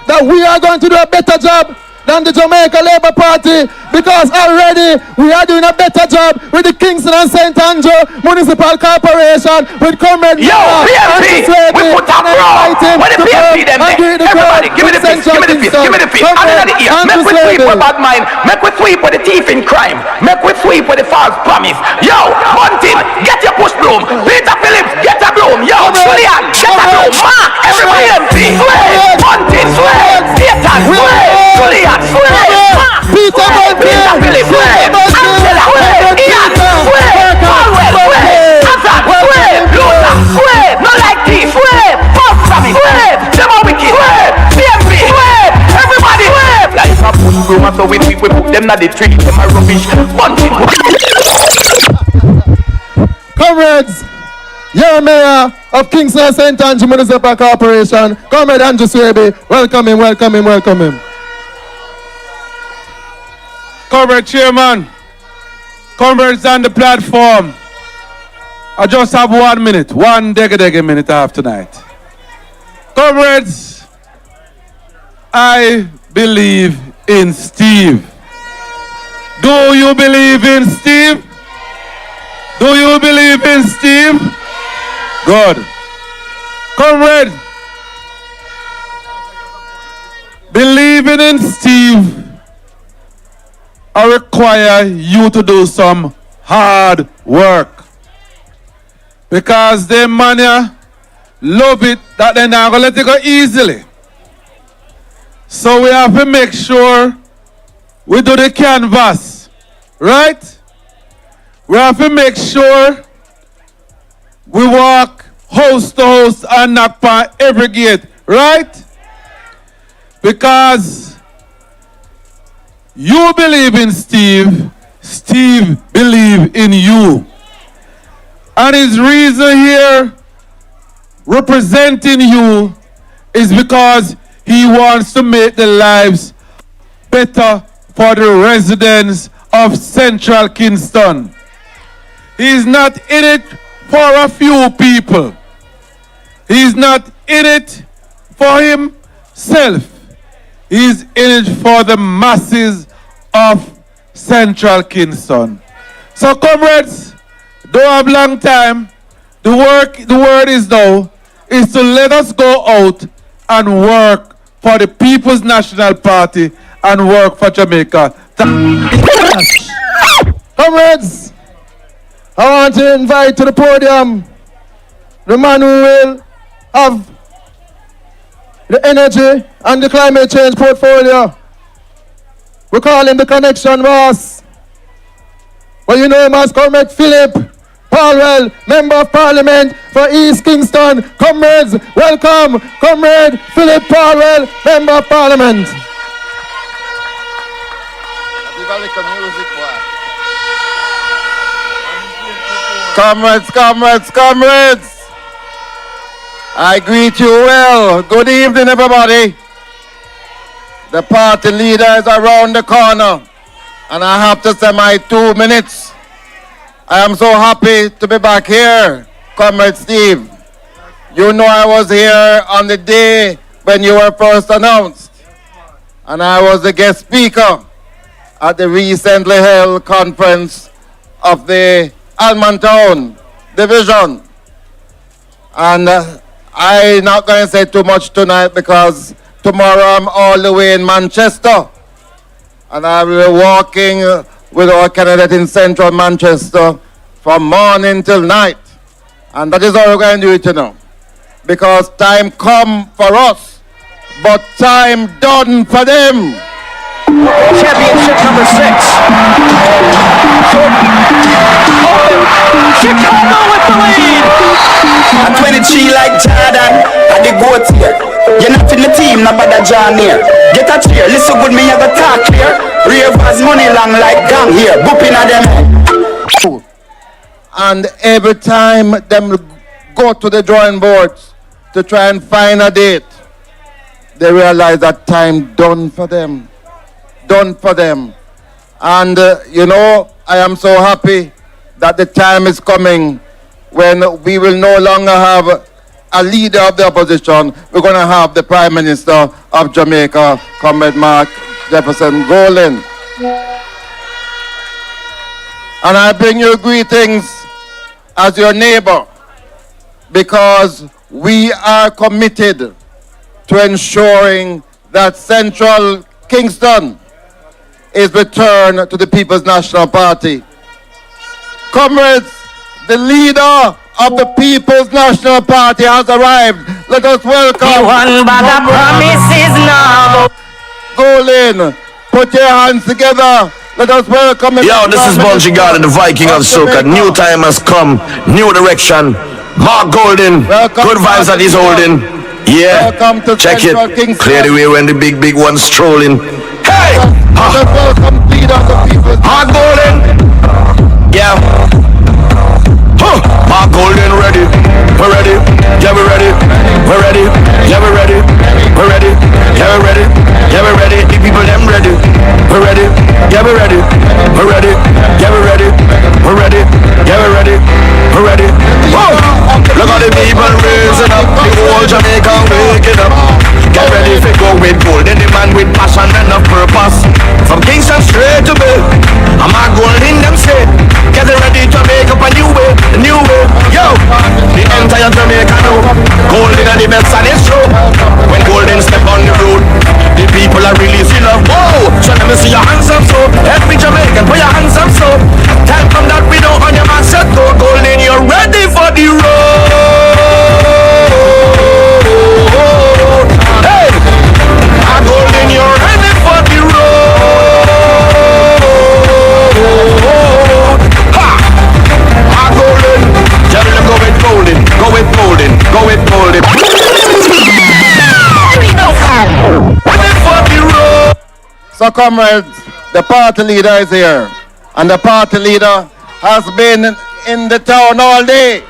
that we are going to do a better job than the Jamaica Labour Party, because already we are doing a better job with the Kingston and St. Andrew Municipal Corporation, with Comrade Yo, PMP, we put up wrong. When the PMP them there, everybody, give me the fist, give me the fist, give me the fist. Under the ear, make we sweep with bad mind, make we sweep with the thief in crime, make we sweep with the false promise. Yo, Bunting, get your push broom. Peter Phillips, get a broom. Yo, Julian, get a broom. Mark, every PMP, sweep. Bunting, sweep. Peter, sweep. Julian, sweep. Peter Phillips, sweep. Angela, sweep. Ian, sweep. Palwell, sweep. Hazard, sweep. Luther, sweep. No like thief, sweep. False promise, sweep. Them are wicked, sweep. PMP, sweep. Everybody, sweep. Like a push broom, so we put them na the tree. Them are rubbish. Bunting. Comrades, you're Mayor of Kingston and St. Andrew Municipal Corporation. Comrade Andrew Swaby, welcome him, welcome him, welcome him. Comrade Chairman, comrades on the platform, I just have 1 minute, one dege minute I have tonight. Comrades, I believe in Steve. Do you believe in Steve? Do you believe in Steve? Good. Comrade, believing in Steve, I require you to do some hard work. Because them mania love it that they're not gonna let it go easily. So we have to make sure we do the canvas, right? We have to make sure we walk house to house and knock on every gate, right? Because you believe in Steve, Steve believe in you. And his reason here representing you is because he wants to make the lives better for the residents of Central Kingston. He's not in it for a few people. He's not in it for himself. He's in it for the masses of Central Kingston. So comrades, don't have long time. The word is now is to let us go out and work for the People's National Party and work for Jamaica. Comrades, I want to invite to the podium the man who will have the energy and the climate change portfolio. We call him the connection boss. Well, you know him as Comrade Philip Palwell, Member of Parliament for East Kingston. Comrades, welcome Comrade Philip Palwell, Member of Parliament. Comrades, comrades, comrades, I greet you well. Good evening, everybody. The party leader is around the corner, and I have to say my 2 minutes. I am so happy to be back here, Comrade Steve. You know I was here on the day when you were first announced, and I was the guest speaker at the recently held conference of the Almontown Division. And I I'm not going to say too much tonight because tomorrow I'm all the way in Manchester. And I will be walking with our candidate in central Manchester from morning till night. And that is how we're going to do it, you know. Because time come for us, but time done for them. Championship number 6. Chicago with the lead. At 23 like Jordan, I the goat here. You're not in the team, not bad John here. Get a cheer, listen good, me have a talk clear. Ravers money long like gang here, booping at them. And every time them go to the drawing boards to try and find a date, they realize that time done for them. Done for them. And you know, I am so happy that the time is coming when we will no longer have a leader of the opposition. We're going to have the Prime Minister of Jamaica, Comrade Mark Jefferson Golden. And I bring you greetings as your neighbor because we are committed to ensuring that Central Kingston is returned to the People's National Party. Comrades, the leader of the People's National Party has arrived. Let us welcome. One bag of promises now. Golden, put your hands together. Let us welcome him. Yo, this is Bungie God and the Viking of Soca. New time has come, new direction. Mark Golden, good vibes that he's holding. Yeah, check it. Clear the way when the big one's strolling. Hey! Mark Golden! Yeah. Mark Golden ready. We're ready. Yeah, we're ready. We're ready. Yeah, we're ready. We're ready. Yeah, we're ready. Yeah, we're ready. The people them ready. We're ready. Yeah, we're ready. We're ready. Yeah, we're ready. We're ready. Yeah, we're ready. We're ready. Whoa! Look at the people raising up. The whole Jamaica waking up. Get ready to go with Golden, the man with passion and a purpose. From Kingston straight to Bay, I'm a Golden them say. Get ready to make up a new way, a new way. Yo, the entire Jamaica know Golden and the best and it's true. When Golden step on the road, the people are really feel love. Whoa, so let me see your hands up so. Every Jamaican put your hands up so. Time from that we know on your man set go. Golden, you're ready for the road. Hey, I'm Golden, you're ready for the road. Ha! I'm Golden, tell them go with Golden, go with Golden, go with Golden. Ready for the road. So comrades, the party leader is here. And the party leader has been in the town all day.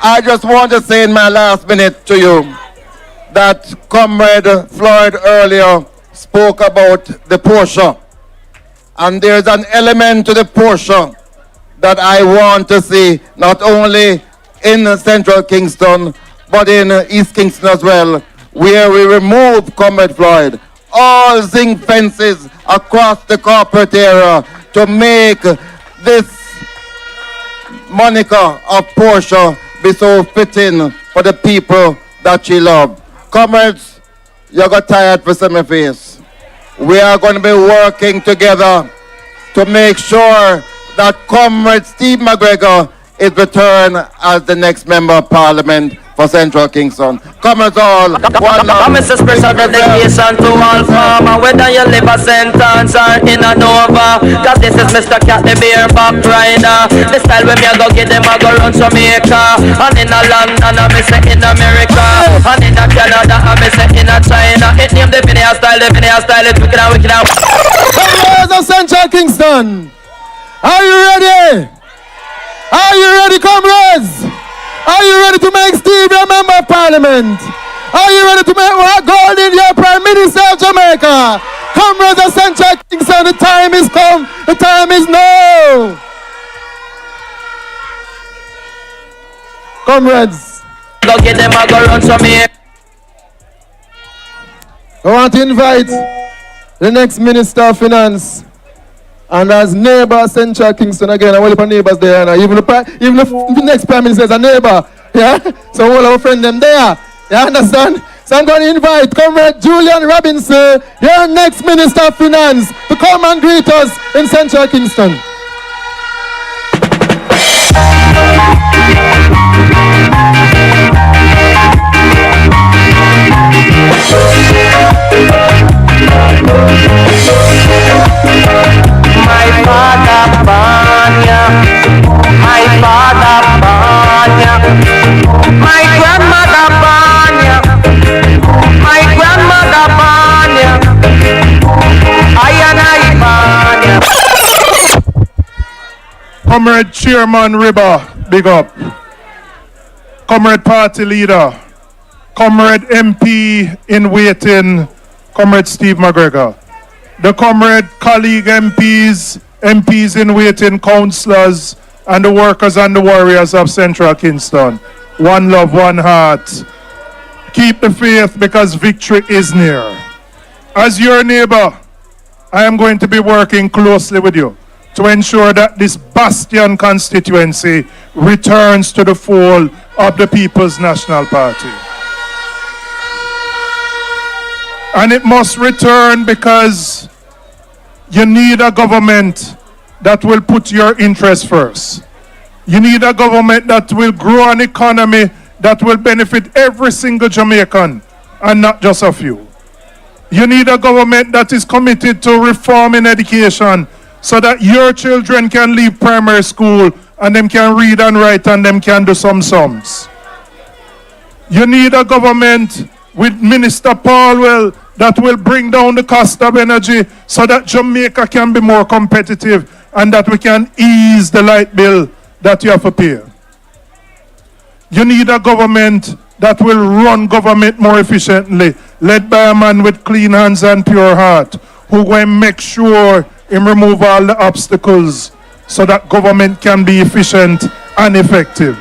I just want to say in my last minute to you that Comrade Floyd earlier spoke about the Porsche. And there's an element to the Porsche that I want to see not only in Central Kingston, but in East Kingston as well, where we remove Comrade Floyd, all zinc fences across the corporate area to make this moniker of Porsche be so fitting for the people that she loved. Comrades, you got tired for some face. We are going to be working together to make sure that Comrade Steve McGregor is returned as the next Member of Parliament for Central Kingston. Comrades all, one love. I'm a special dedication to all farmer, whether you live a sentence or in a Nova. Cause this is Mr. Cat, the beer back rider. The style when me I go get them, I go run Jamaica. And in a London, I me say in America. And in a Canada, I me say in a China. It name the Vinaya style, it's wicked and wicked out. Comrades of Central Kingston, are you ready? Are you ready, comrades? Are you ready to make Steve your Member of Parliament? Are you ready to make Golden your Prime Minister of Jamaica? Comrades of Central Kingston, the time is come. The time is now. Comrades, go get them, I go run Jamaica. I want to invite the next Minister of Finance. And as neighbor Central Kingston again, I will put neighbors there, and even the next Prime Minister is a neighbor. Yeah? So all our friends them there. You understand? So I'm going to invite Comrade Julian Robinson, your next Minister of Finance, to come and greet us in Central Kingston. My father Banya, my father Banya, my grandmother Banya, my grandmother Banya, I Banya. Comrade Chairman Ribber, big up. Comrade Party Leader, Comrade MP in waiting, Comrade Steve McGregor. The comrade colleague MPs, MPs in waiting, councillors, and the workers and the warriors of Central Kingston. One love, one heart. Keep the faith because victory is near. As your neighbor, I am going to be working closely with you to ensure that this bastion constituency returns to the fold of the People's National Party. And it must return because you need a government that will put your interests first. You need a government that will grow an economy that will benefit every single Jamaican and not just a few. You need a government that is committed to reforming education so that your children can leave primary school and them can read and write and them can do some sums. You need a government with Minister Paulwell that will bring down the cost of energy so that Jamaica can be more competitive and that we can ease the light bill that you have to pay. You need a government that will run government more efficiently, led by a man with clean hands and pure heart, who will make sure him remove all the obstacles so that government can be efficient and effective.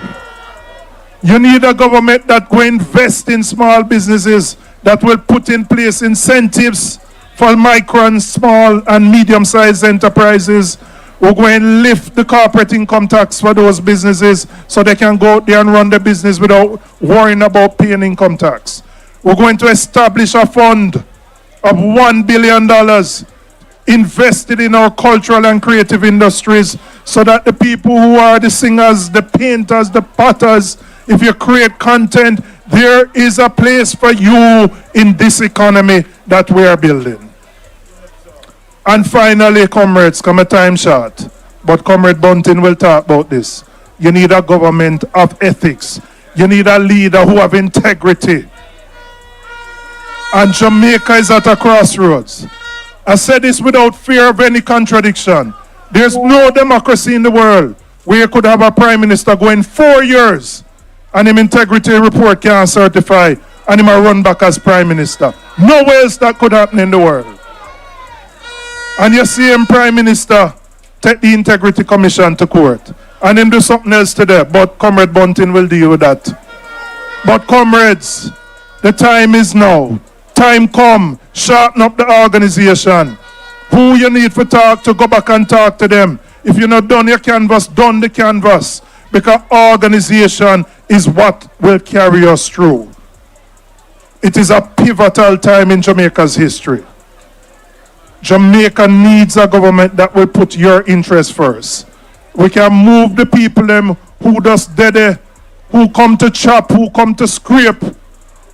You need a government that will invest in small businesses, that will put in place incentives for micro and small and medium-sized enterprises. We're going to lift the corporate income tax for those businesses so they can go out there and run the business without worrying about paying income tax. We're going to establish a fund of $1 billion invested in our cultural and creative industries so that the people who are the singers, the painters, the potters, if you create content, there is a place for you in this economy that we are building. And finally, comrades, come a time short, but Comrade Bunting will talk about this. You need a government of ethics. You need a leader who have integrity. And Jamaica is at a crossroads. I said this without fear of any contradiction. There's no democracy in the world where you could have a prime minister going 4 years and him integrity report can't certify and him a run back as prime minister. Nowhere else that could happen in the world. And you see him prime minister take the integrity commission to court and him do something else today, but Comrade Bunting will deal with that. But comrades, the time is now. Time come, sharpen up the organization. Who you need for talk to, go back and talk to them. If you're not done your canvas, done the canvas. Because organization is what will carry us through. It is a pivotal time in Jamaica's history. Jamaica needs a government that will put your interests first. We can move the people them who just dead, who come to chop, who come to scrape,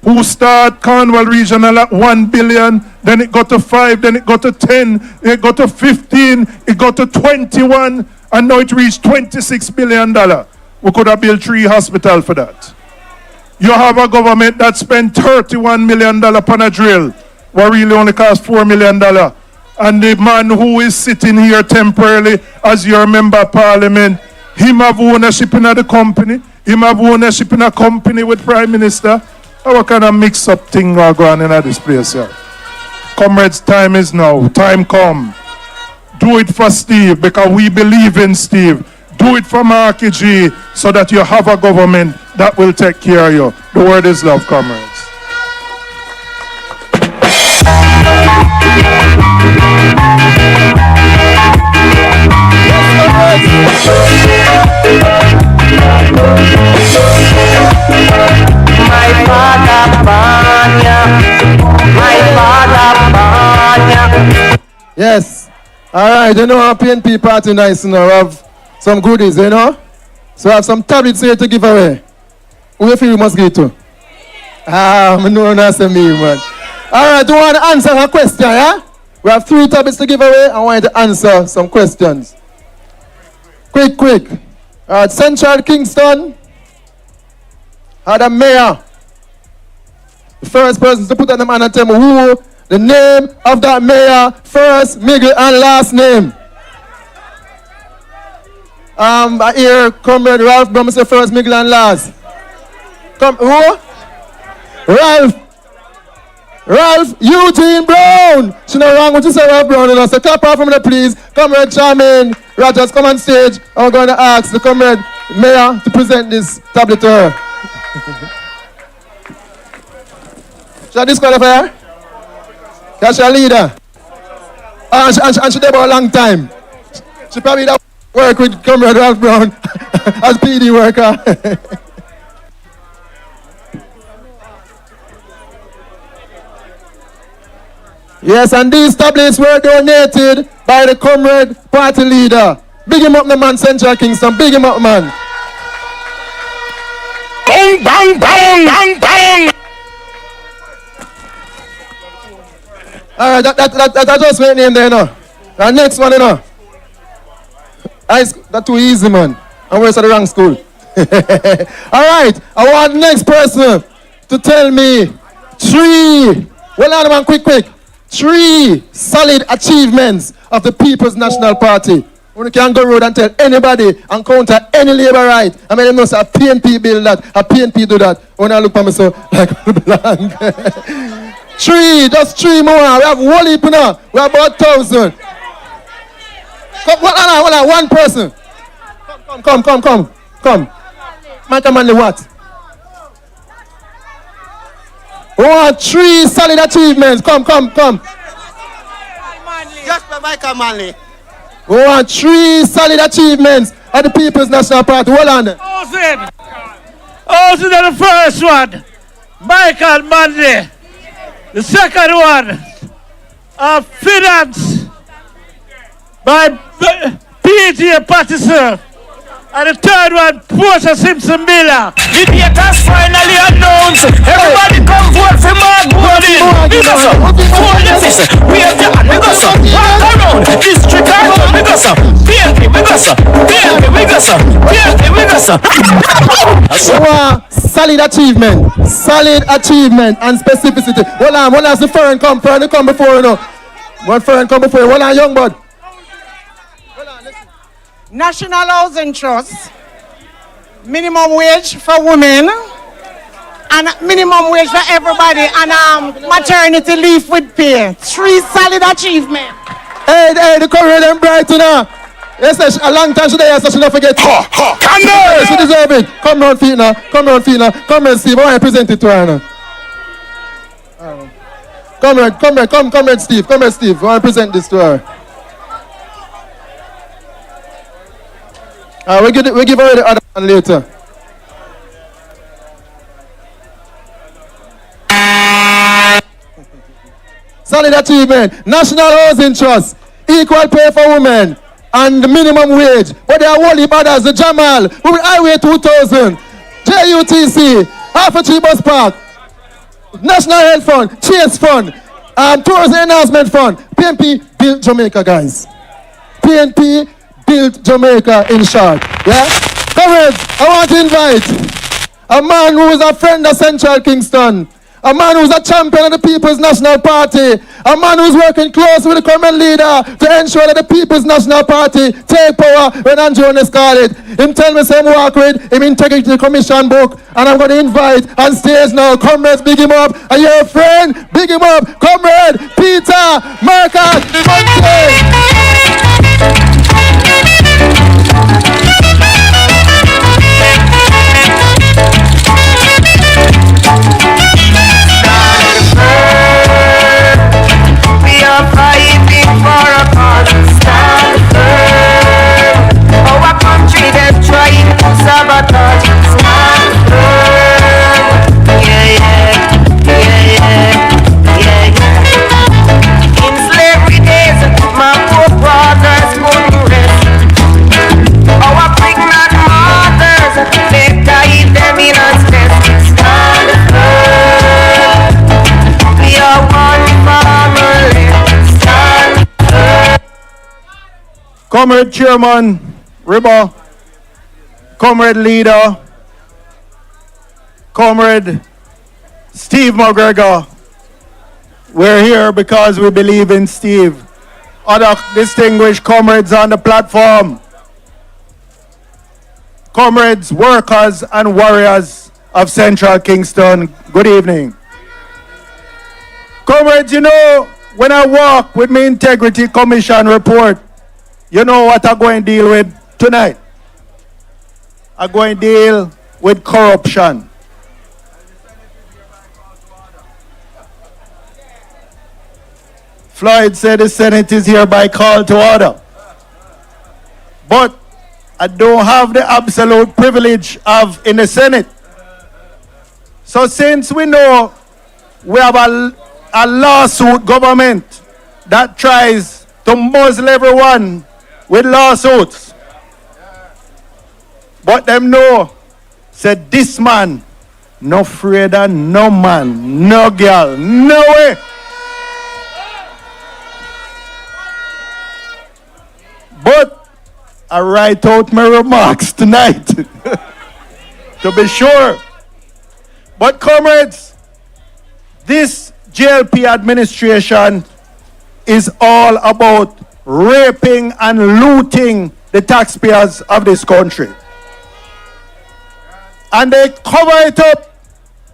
who start Cornwall Regional at 1 billion, then it got to 5, then it got to 10, it got to 15, it got to 21, and now it reached $26 billion. We could have built 3 hospitals for that. You have a government that spent $31 million on a drill, what really only cost $4 million. And the man who is sitting here temporarily as your member of parliament, him have ownership in the company, him have ownership in a company with Prime Minister. What kind of mix-up thing are going on in this place here? Comrades, time is now. Time come. Do it for Steve because we believe in Steve. Do it for Marky G so that you have a government that will take care of you. The word is love, comrades. Yes, Alright, you know our PNP party nice, you know, we have some goodies, you know? So I have some tablets here to give away. Who you feel you must give it to? I know that's me, man. Alright, you want to answer a question, yeah? We have 3 tablets to give away. I want you to answer some questions. Quick. Alright, Central Kingston had a mayor. The first person to put on the man and tell me who the name of that mayor, first, middle, and last name. I hear Comrade Ralph Brown say first, middle, and last. Who? Ralph Eugene Brown. She not wrong what you say, Ralph Brown. You know? So clap off from the please. Comrade Charmaine Rogers, come on stage. I'm going to ask the Comrade Mayor to present this tablet to her. Should I disqualify her? That's your leader. And she there for a long time. She probably don't work with Comrade Ralph Brown as PD worker. Yes, and these tablets were donated by the Comrade party leader. Big him up, the man, Central Kingston. Big him up, man. Bang, bang, bang, bang, bang. All right, that just went name there, you know. The next one, you know. That's too easy, man. I'm worse at the wrong school. All right, I want the next person to tell me 3. Well, on, man, quick. 3 solid achievements of the People's National Party. When you can go road and tell anybody and counter any labor right. I mean, you know, say a PNP build that, a PNP do that. When I look at me so, like, blank. 3, just 3 more. We have one heap now. We have about 1,000. Hold on, 1 person. Come. Mike Manley, what? We want 3 solid achievements. Come. Just for Michael Manley. We want 3 solid achievements of the People's National Party. Hold on. Ozen the first one, Michael Manley. The second one, finance by PTA Patterson. And the third one, Portia Simpson Miller. The date has finally announced. Everybody come vote for Mark Gordon. Big us up. Hold the fish. We have the hand. Big us up. Walk around. District Council. Big us up. PNP. Big us up. PNP. Big us up. PNP. Big us up. Solid achievement and specificity. Hold on, the Fern come before, you know. One Fern come before you. Hold on, young bud. National Housing Trust, minimum wage for women, and minimum wage for everybody, and maternity leave with pay. 3 solid achievements. Hey, the career them bright, you know. Yes, a long time today, so she don't forget. She deserve it. Come round, Fina. Come round, Steve. I want to present it to her now. Come, Steve. I want to present this to her. We give her the other one later. Solid achievement. National Housing Trust. Equal pay for women. And the minimum wage. But they are only others. The Jamal. Highway 2000. JUTC. Half a Tree Bus Park. National Health Fund. Chase Fund. Tourism Enhancement Fund. PNP built Jamaica, guys. PNP built Jamaica, in short. Yeah? Comrades, I want to invite a man who is a friend of Central Kingston, a man who is a champion of the People's National Party, a man who is working close with the current leader to ensure that the People's National Party take power when Andrew Jones call it. Him tell me same walk with him Integrity Commission book, and I'm going to invite on stage now. Comrades, big him up. Are you a friend? Big him up. Comrade Peter Marcus Monte. We are fighting for a common stand firm. Our country they're trying to sabotage. Stand firm. Yeah. In slavery days, my poor Comrade Chairman Ribba, Comrade Leader, Comrade Steve McGregor. We're here because we believe in Steve. Other distinguished comrades on the platform, comrades, workers and warriors of Central Kingston, good evening. Comrades, you know, when I walk with my Integrity Commission report, you know what I'm going to deal with tonight? I'm going to deal with corruption. Floyd said the Senate is hereby called to order. But I don't have the absolute privilege of in the Senate. So since we know we have a lawsuit government that tries to muzzle everyone with lawsuits, but them know, said this man, no afraid of no man, no girl, no way. But I write out my remarks tonight to be sure. But comrades, this JLP administration is all about raping and looting the taxpayers of this country. And they cover it up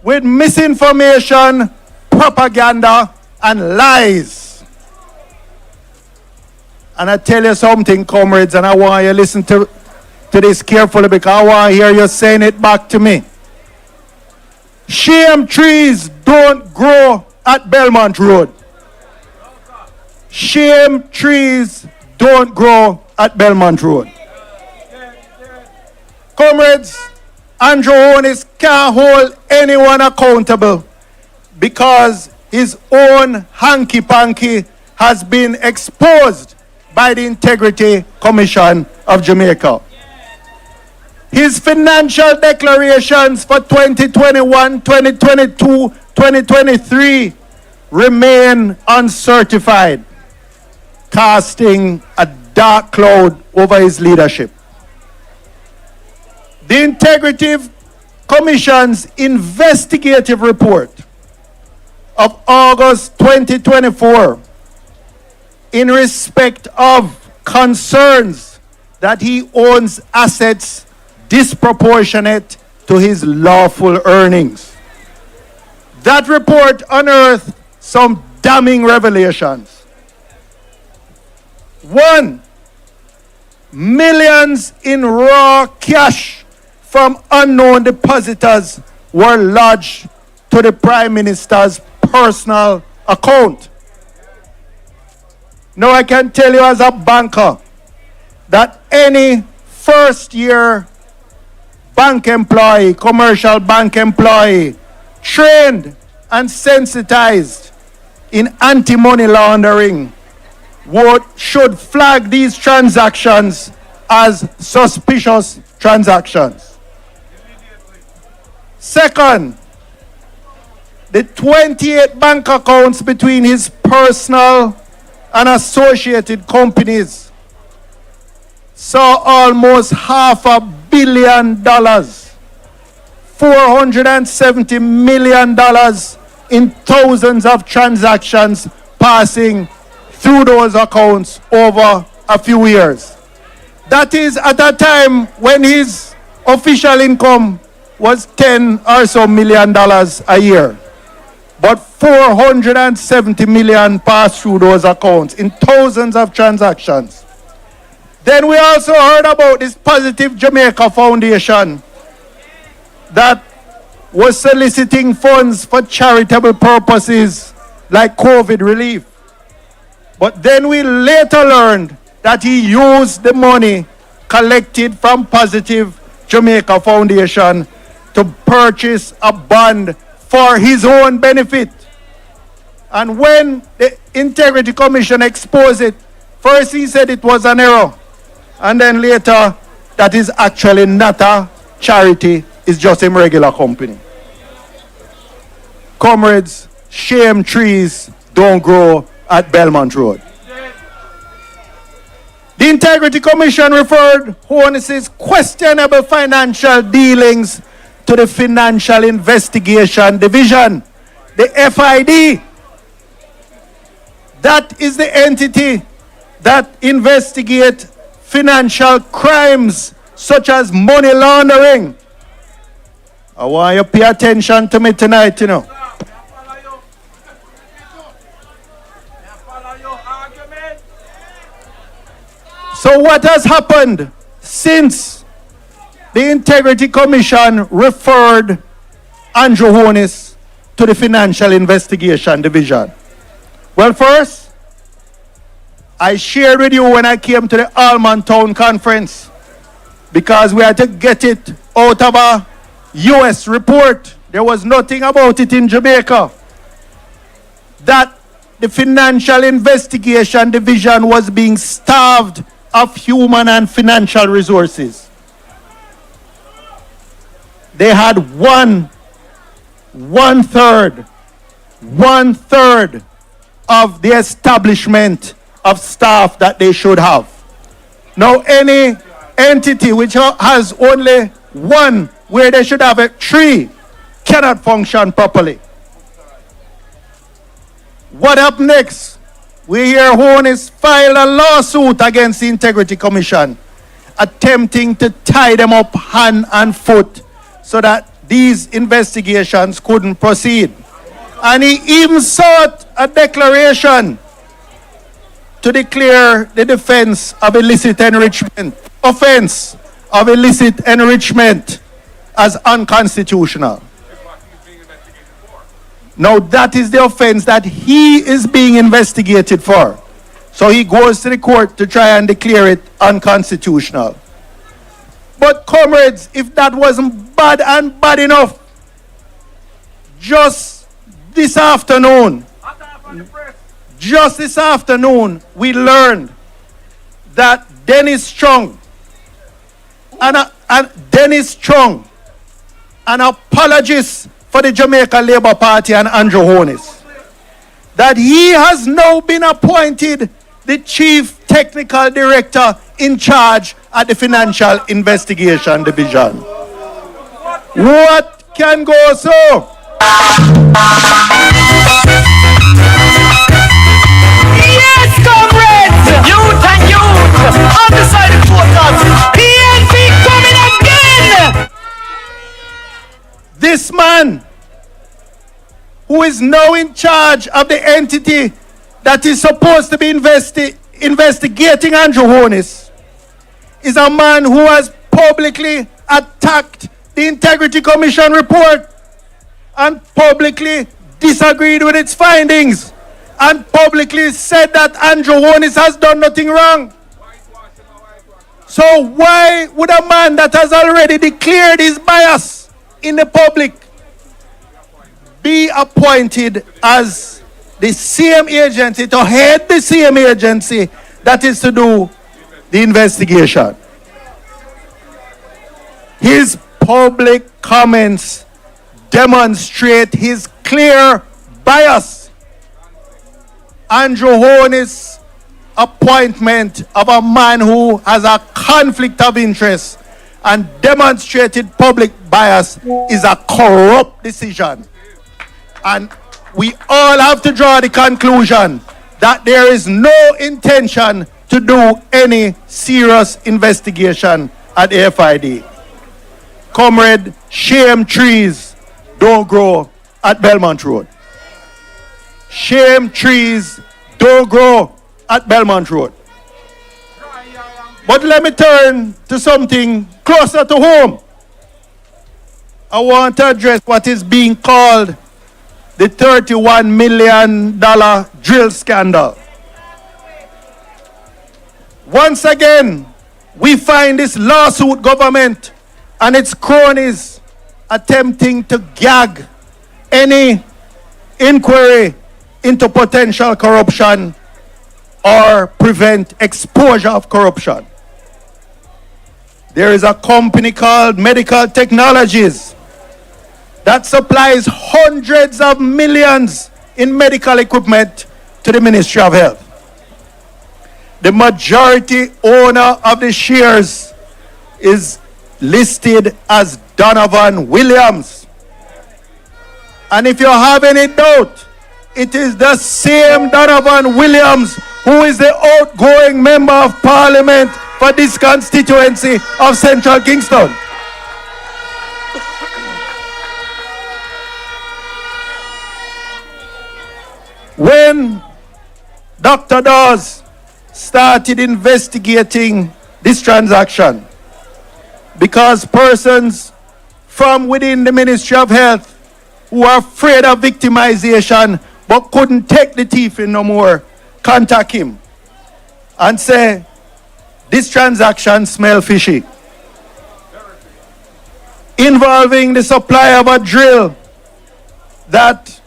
with misinformation, propaganda, and lies. And I tell you something, comrades, and I want you to listen to this carefully because I want to hear you saying it back to me. Shame trees don't grow at Belmont Road. Shame trees don't grow at Belmont Road. Comrades, Andrew Onis can't hold anyone accountable because his own hanky-panky has been exposed by the Integrity Commission of Jamaica. His financial declarations for 2021, 2022, 2023 remain uncertified, casting a dark cloud over his leadership. The Integrity Commission's investigative report of August 2024 in respect of concerns that he owns assets disproportionate to his lawful earnings. That report unearthed some damning revelations. 1, millions in raw cash from unknown depositors were lodged to the Prime Minister's personal account. Now I can tell you as a banker that any first-year bank employee, commercial bank employee, trained and sensitized in anti-money laundering should flag these transactions as suspicious transactions. Second, the 28 bank accounts between his personal and associated companies saw almost $500 million, $470 million in thousands of transactions passing through those accounts over a few years. That is at a time when his official income was $10 or so million a year. But 470 million passed through those accounts in thousands of transactions. Then we also heard about this Positive Jamaica Foundation that was soliciting funds for charitable purposes like COVID relief. But then we later learned that he used the money collected from Positive Jamaica Foundation to purchase a bond for his own benefit. And when the Integrity Commission exposed it, first he said it was an error. And then later, that is actually not a charity, it's just a regular company. Comrades, shame trees don't grow at Belmont Road. The Integrity Commission referred Honest's questionable financial dealings to the Financial Investigation Division, the FID. That is the entity that investigates financial crimes such as money laundering. I want you to pay attention to me tonight, you know. So what has happened since the Integrity Commission referred Andrew Honest to the Financial Investigation Division? Well, first, I shared with you when I came to the Allman Town Conference, because we had to get it out of a US report. There was nothing about it in Jamaica. That the Financial Investigation Division was being starved of human and financial resources. They had one third of the establishment of staff that they should have. Now, any entity which has only one where they should have three cannot function properly. What happened next? We hear Honest filed a lawsuit against the Integrity Commission, attempting to tie them up hand and foot so that these investigations couldn't proceed. And he even sought a declaration to declare the offense of illicit enrichment as unconstitutional. Now that is the offense that he is being investigated for. So he goes to the court to try and declare it unconstitutional. But comrades, if that wasn't bad and bad enough, just this afternoon, we learned that Dennis Strong, an apologist for the Jamaica Labour Party and Andrew Honest, that he has now been appointed the Chief Technical Director in charge at the Financial Investigation Division. What can go so? Yes, comrades! Youth and youth! Undecided voters! PNP coming again! This man, who is now in charge of the entity that is supposed to be investigating Andrew Honest, is a man who has publicly attacked the Integrity Commission report and publicly disagreed with its findings and publicly said that Andrew Honest has done nothing wrong. So why would a man that has already declared his bias in the public be appointed as the same agency, to head the same agency that is to do the investigation? His public comments demonstrate his clear bias. Andrew Honest's appointment of a man who has a conflict of interest and demonstrated public bias is a corrupt decision. And we all have to draw the conclusion that there is no intention to do any serious investigation at the FID. Comrade, shame trees don't grow at Belmont Road. Shame trees don't grow at Belmont Road. But let me turn to something closer to home. I want to address what is being called the $31 million drill scandal. Once again, we find this lawsuit government and its cronies attempting to gag any inquiry into potential corruption or prevent exposure of corruption. There is a company called Medical Technologies that supplies hundreds of millions in medical equipment to the Ministry of Health. the majority owner of the shares is listed as Donovan Williams. And if you have any doubt, it is the same Donovan Williams who is the outgoing member of parliament for this constituency of Central Kingston. When Dr. Dawes started investigating this transaction, because persons from within the Ministry of Health who are afraid of victimization but couldn't take the teeth in no more, contact him and say, this transaction smells fishy. Involving the supply of a drill that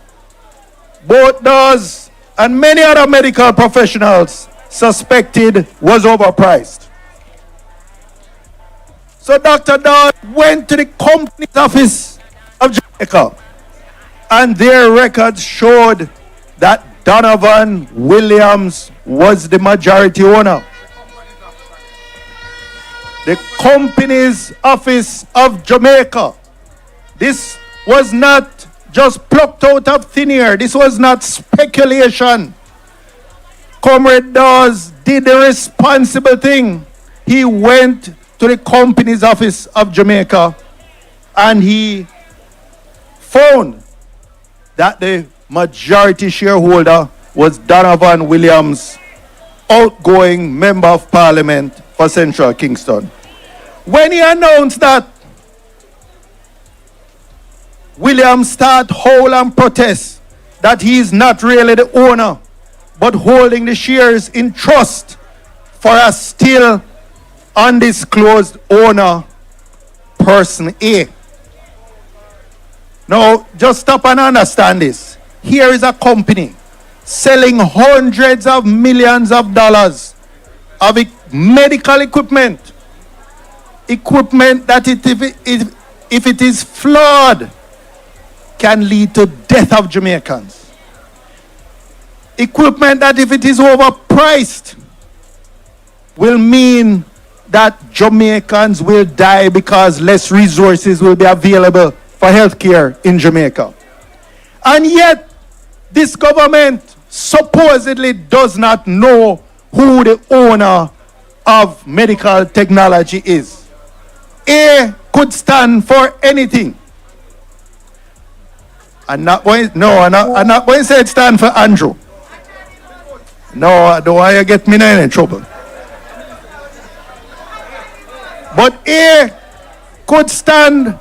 both Dawes and many other medical professionals suspected was overpriced. So Dr. Dawes went to the company's office of Jamaica, and their records showed that Donovan Williams was the majority owner. The company's office of Jamaica. This was not just plucked out of thin air. This was not speculation. Comrade Dawes did the responsible thing. He went to the company's office of Jamaica and he found that the majority shareholder was Donovan Williams, outgoing member of parliament for Central Kingston. When he announced that, Williams started howl and protest that he is not really the owner, but holding the shares in trust for a still undisclosed owner, person A. Now, just stop and understand this. Here is a company selling hundreds of millions of dollars of medical equipment. Equipment that if it is flawed, can lead to death of Jamaicans. Equipment that if it is overpriced, will mean that Jamaicans will die because less resources will be available for healthcare in Jamaica. And yet, this government supposedly does not know who the owner of medical technology is. A could stand for anything. I'm not going to say it stand for Andrew. No, I don't want you to get me in any trouble. But A could stand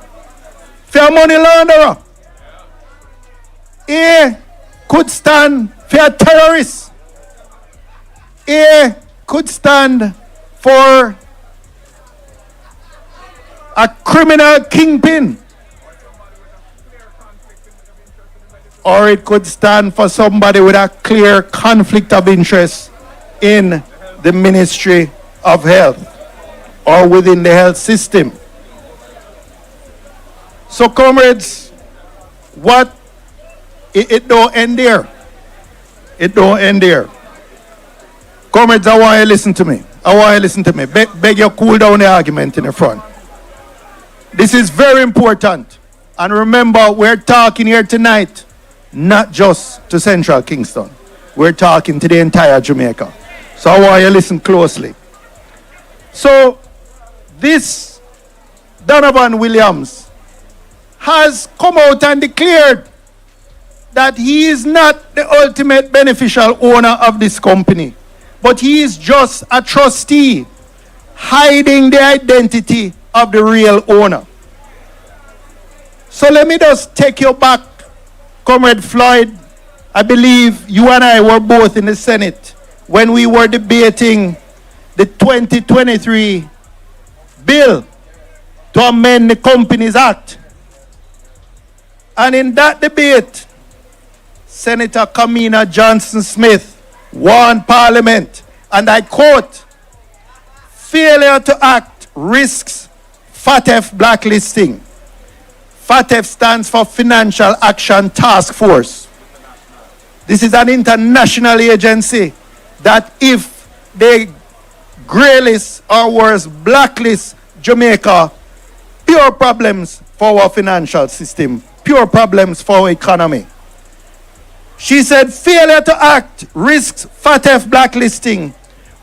for a money launderer. A could stand for a terrorist. A could stand for a criminal kingpin. Or it could stand for somebody with a clear conflict of interest in the Ministry of Health or within the health system. So, comrades, it don't end there. It don't end there. Comrades, I want you to listen to me. Beg you cool down the argument in the front. This is very important. And remember, we're talking here tonight not just to Central Kingston. We're talking to the entire Jamaica. So I want you to listen closely. So this Donovan Williams has come out and declared that he is not the ultimate beneficial owner of this company, but he is just a trustee hiding the identity of the real owner. So let me just take you back, Comrade Floyd. I believe you and I were both in the Senate when we were debating the 2023 bill to amend the Companies Act. And in that debate, Senator Kamina Johnson-Smith warned Parliament, and I quote, "Failure to act risks FATF blacklisting." FATF stands for Financial Action Task Force. This is an international agency that if they graylist or worse, blacklist Jamaica, pure problems for our financial system, pure problems for our economy. She said failure to act risks FATF blacklisting,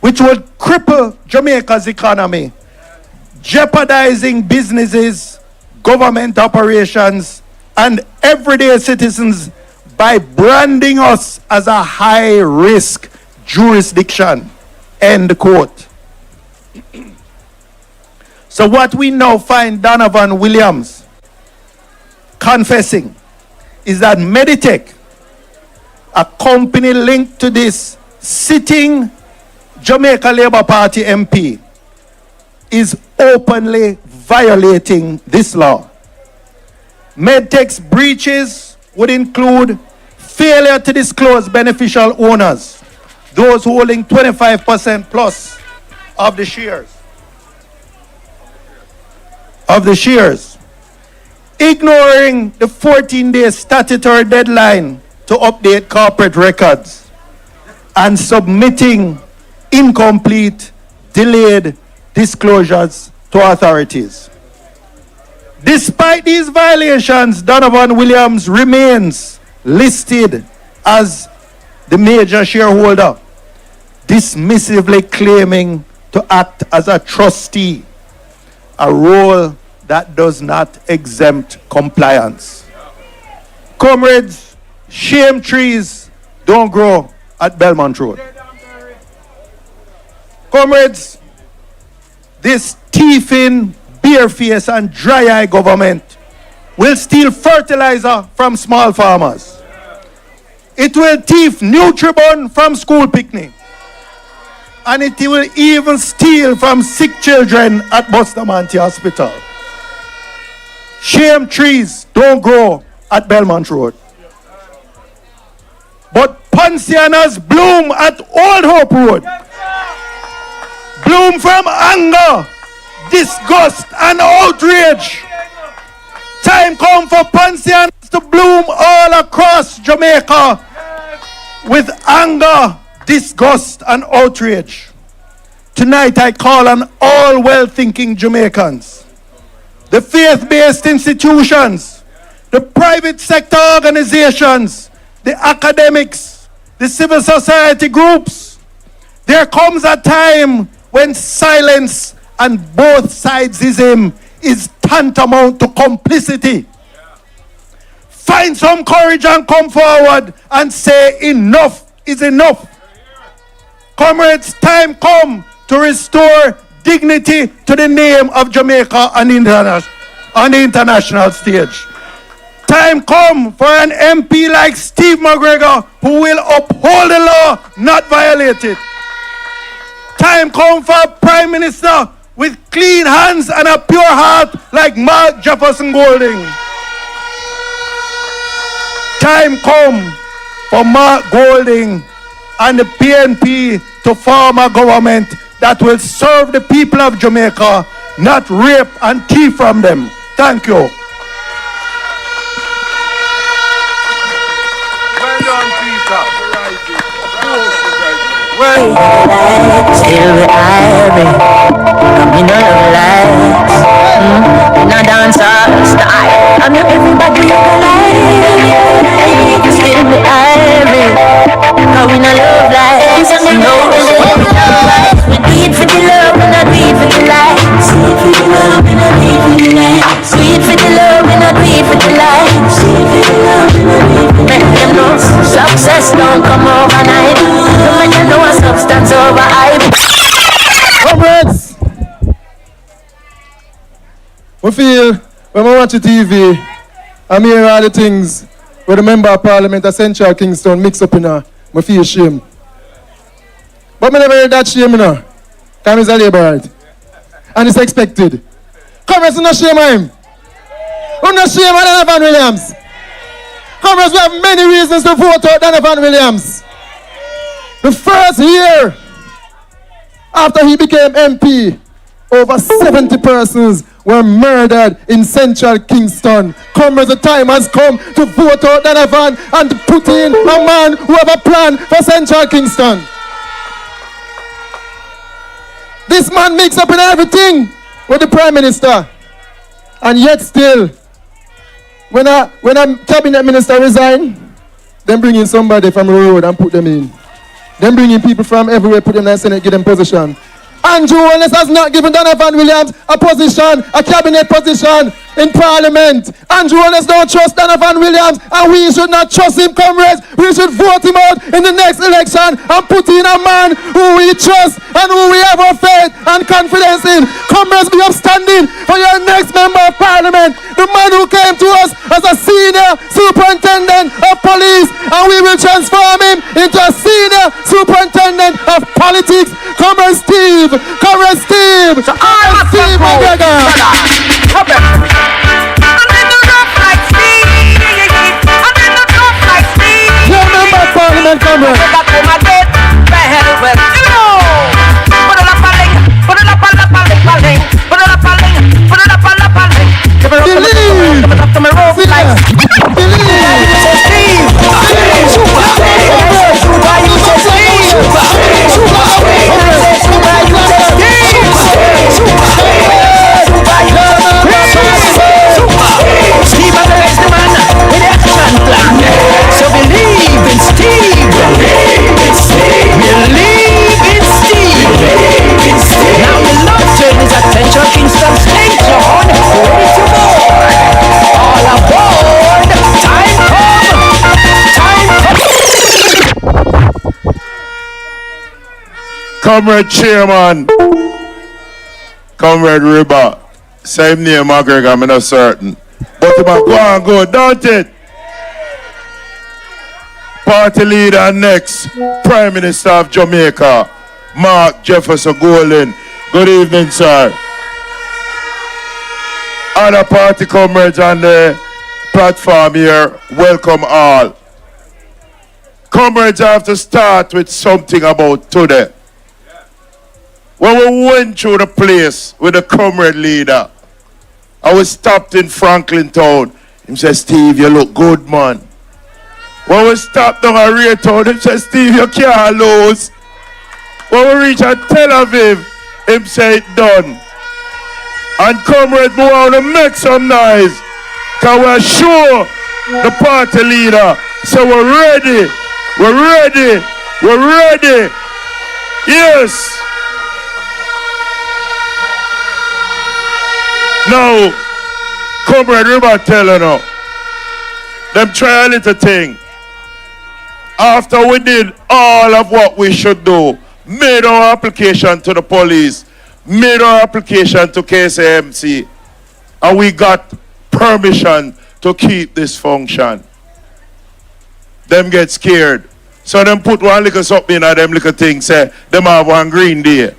which would cripple Jamaica's economy, jeopardizing businesses, government operations, and everyday citizens by branding us as a high-risk jurisdiction. End quote. So what we now find Donovan Williams confessing is that Meditech, a company linked to this sitting Jamaica Labour Party MP, is openly violating this law. Medtech's breaches would include failure to disclose beneficial owners, those holding 25% plus of the shares, ignoring the 14-day statutory deadline to update corporate records, and submitting incomplete, delayed disclosures to authorities. Despite these violations, Donovan Williams remains listed as the major shareholder, dismissively claiming to act as a trustee, a role that does not exempt compliance. Comrades, shame trees don't grow at Belmont Road. Comrades, this thieving, bare-faced and dry-eye government will steal fertilizer from small farmers. It will thief Nutribun from school picnic. And it will even steal from sick children at Bustamante Hospital. Shame trees don't grow at Belmont Road. But Poncianas bloom at Old Hope Road. Bloom from anger, disgust, and outrage. Time come for Poncianas to bloom all across Jamaica with anger, disgust, and outrage. Tonight I call on all well-thinking Jamaicans, the faith-based institutions, the private sector organizations, the academics, the civil society groups. There comes a time when silence and both sidesism is tantamount to complicity. Find some courage and come forward and say enough is enough. Comrades, time come to restore dignity to the name of Jamaica on the international stage. Time come for an MP like Steve McGregor who will uphold the law, not violate it. Time come for a Prime Minister with clean hands and a pure heart like Mark Jefferson Golding. Time come for Mark Golding and the PNP to form a government that will serve the people of Jamaica, not rape and thief from them. Thank you. Well done, Peter. Still we irie, come in on relax. In a dancehall style, I'm not everybody alive. Still we irie, come in a love life. You know we do it for the love, we not do it for the life. Sweet for the love, we not do it for the life. Sweet for the love, we not do it for the life. Sweet for the love, we not do it for the life. Make them know success don't come overnight. No man you know a substance over hype. Comrades, we feel when we watch the TV, I hear all the things where the member of parliament of Central Kingston mix up in her, I feel shame. But I never heard that shame, you know. Because he's a labor right. And it's expected. Comrades, do not shame him. Do not shame Donovan Williams. Comrades, we have many reasons to vote out Donovan Williams. The first year after he became MP, over 70 persons were murdered in Central Kingston. Comrades, the time has come to vote out Donovan and to put in a man who have a plan for Central Kingston. This man mix up in everything with the Prime Minister. And yet still, when a cabinet minister resign, then bring in somebody from the road and put them in. Then bring in people from everywhere, put them in the Senate, give them position. Andrew Wallace has not given Donovan Williams a position, a cabinet position in Parliament. Andrew Wallace don't trust Donovan Williams, and we should not trust him, comrades. We should vote him out in the next election and put in a man who we trust and who we have our faith and confidence in. Comrades, be upstanding for your next member of Parliament, the man who came to us as a senior superintendent of police, and we will transform him into a senior superintendent of politics. Comrade Steve, Comrade Steve, So all of Steve McGregor. Your member of Parliament, comrade. Comrade Chairman, Comrade Riba, same name McGregor, I'm not certain. But if I go and go, don't it? Party leader next, Prime Minister of Jamaica, Mark Jefferson Golden. Good evening, sir. Other party comrades on the platform here, welcome all. Comrades, I have to start with something about today. When we went through the place with the comrade leader, I was stopped in Franklin Town. He said, Steve, you look good, man. When we stopped down at Ray Town, he said, Steve, you can't lose. When we reached at Tel Aviv, he said, done. And comrades, we want to make some noise. Because we're sure the party leader. So we're ready. We're ready. We're ready. Yes. Now, Comrade River telling you, them try a little thing. After we did all of what we should do, made our application to the police, made our application to KCMC, and we got permission to keep this function. Them get scared. So them put one little something in them little thing, say, them have one green day.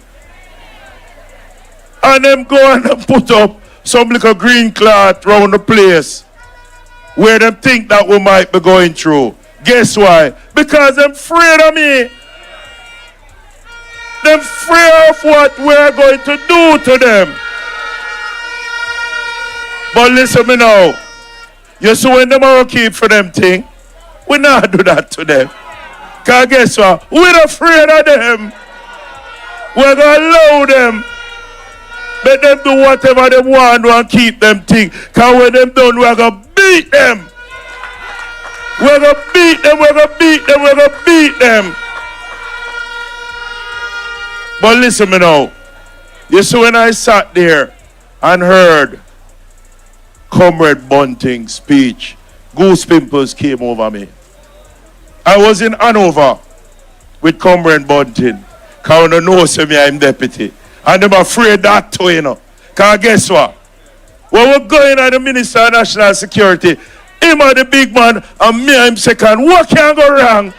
And them go and put up some little green cloth around the place where them think that we might be going through. Guess why? Because them afraid of me. Them afraid of what we're going to do to them. But listen me now. You see when them are keep for them thing, we not do that to them. Because guess what? We're not afraid of them. We're going to allow them. Let them do whatever they want and keep them things. Because when them done, we're going to beat them. We're going to beat them, we're going to beat them, we're going to beat them. But listen me now. You see when I sat there and heard Comrade Bunting's speech, goose pimples came over me. I was in Hanover with Comrade Bunting. Because I don't know me, I'm deputy. And I'm afraid that too, you know. Because guess what? When we're going at the Minister of National Security, him are the big man and me I'm second. What can go wrong?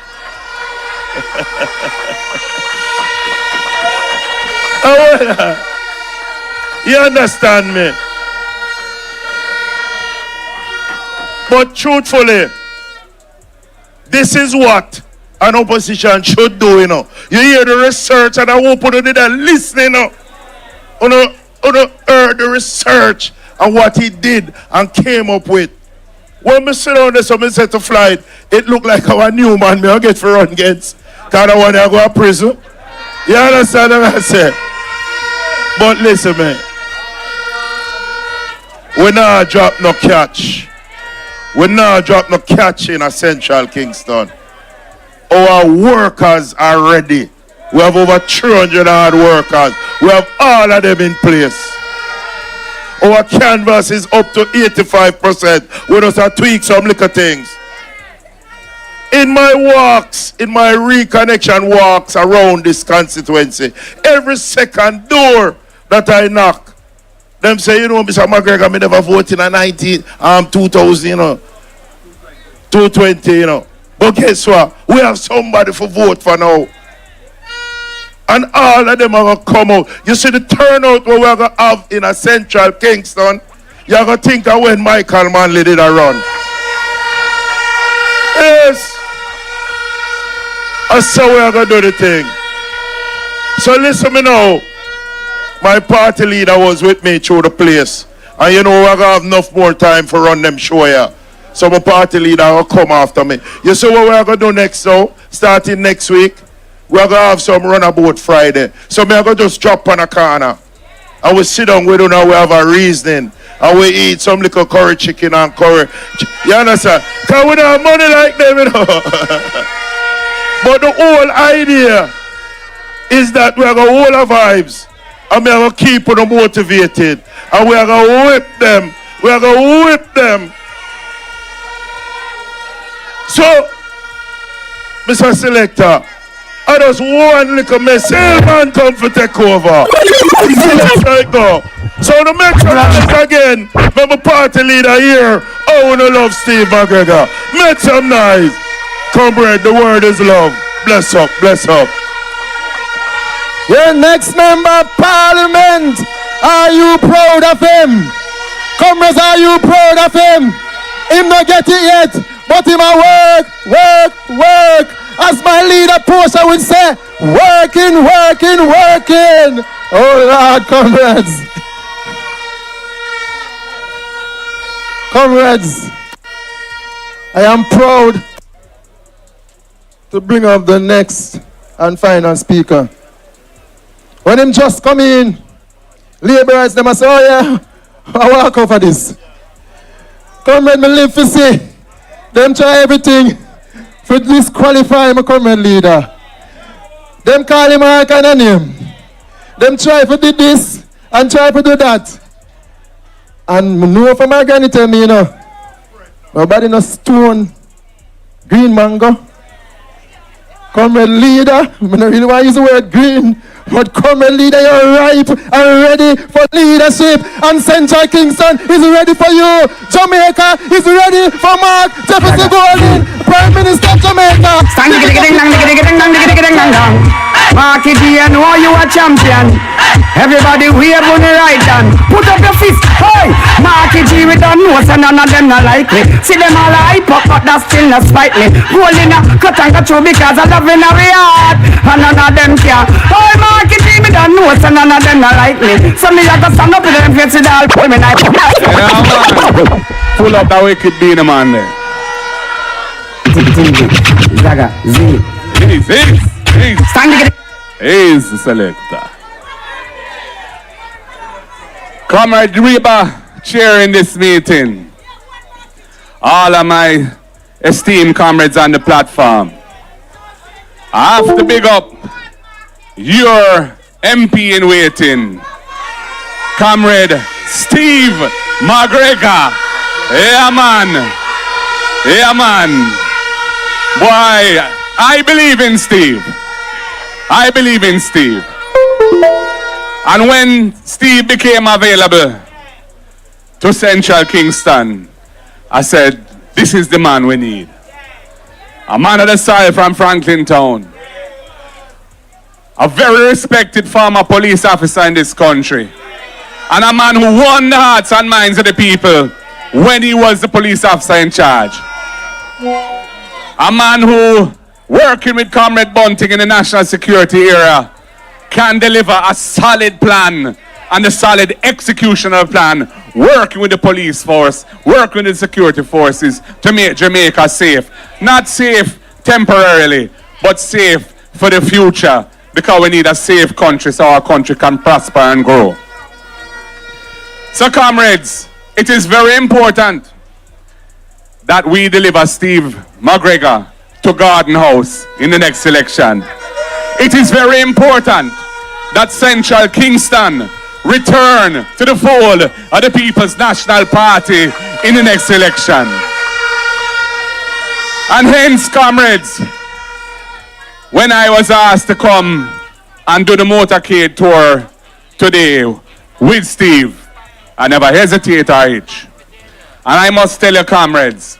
You understand me? But truthfully, this is what an opposition should do, you know. You hear the research and I hope you did that listening, you know. You heard the research and what he did and came up with. When we sit down there, so I said to flight, it looked like our new man, me I get for run against. Because I want to go to prison. You understand what I say? But listen, man. We not drop no catch. We not drop no catch in a Central Kingston. Our workers are ready. We have over 300 hard workers. We have all of them in place. Our canvas is up to 85%. We just have tweak some little things. In my walks, in my reconnection walks around this constituency, every second door that I knock, them say, you know, Mr. McGregor, me never vote in a 2000, you know, 220, you know. But guess what? We have somebody for vote for now. And all of them are going to come out. You see the turnout what we're going to have in a Central Kingston, you're going to think of when Michael Manley did a run. Yes. That's how we're going to do the thing. So listen me now. My party leader was with me through the place. And you know we're going to have enough more time for run them show here. So my party leader will come after me. You see what we're going to do next now? Starting next week. We're going to have some runabout Friday. So we're going to just drop on a corner. And we sit down, we don't know, we have a reasoning. And we eat some little curry chicken and curry. You understand? Because we don't have money like them, you know. But the whole idea is that we're going to hold our vibes. And we're going to keep them motivated. And we're going to whip them. We're going to whip them. So, Mr. Selector, I just one little message, man come for take over. Right now. So to make sure that again, when my party leader here, I wanna love Steve McGregor. Make some noise. Comrade, the word is love. Bless up, bless up. Your next member of parliament, are you proud of him? Comrades, are you proud of him? Him not get it yet, but him a work. As my leader Portia would say, working. Oh Lord, comrades. Comrades, I am proud to bring up the next and final speaker. When him just come in, laborers them say, oh yeah, I walk over this. Comrade, me live to see. Them try everything to disqualify my comrade leader. Them call him all kind of name. Them try to do this and try to do that. And me know from my granny tell me, you know, nobody no stone green mango. Comrade leader, I don't really want to use the word green, but comrade leader, you're ripe and ready for leadership. And Central Kingston is ready for you. Jamaica is ready for Mark Jefferson Golden, Prime Minister of Jamaica. Marky D, I know you a champion. Everybody wave on the right hand. Put up your fist. Hey! Marky G, we don't know, so none of them not like me. See them all hype up, but that still not spite me. Gold in a cut and cut through because I love in a heart. And none of them care. Hey, Marky G, we don't know, so none of them not like me. So me have to stand up with them face with all women. Pull up that wicked bean, man there. Zaga, Z. Stand. He's the selector. Comrade Reba chairing this meeting. All of my esteemed comrades on the platform. I have to big up your MP in waiting, Comrade Steve McGregor. Yeah, man. Boy, I believe in Steve. And when Steve became available to Central Kingston, I said, this is the man we need. A man of the soil from Franklin Town. A very respected former police officer in this country. And a man who won the hearts and minds of the people when he was the police officer in charge. A man who, working with Comrade Bunting in the national security area, can deliver a solid plan and a solid execution of a plan, working with the police force, working with the security forces to make Jamaica safe. Not safe temporarily, but safe for the future. because we need a safe country so our country can prosper and grow. So comrades, it is very important that we deliver Steve McGregor to Garden House in the next election. It is very important that Central Kingston return to the fold of the People's National Party in the next election. And hence, comrades, when I was asked to come and do the motorcade tour today with Steve, I never hesitate or hitch. And I must tell you, comrades,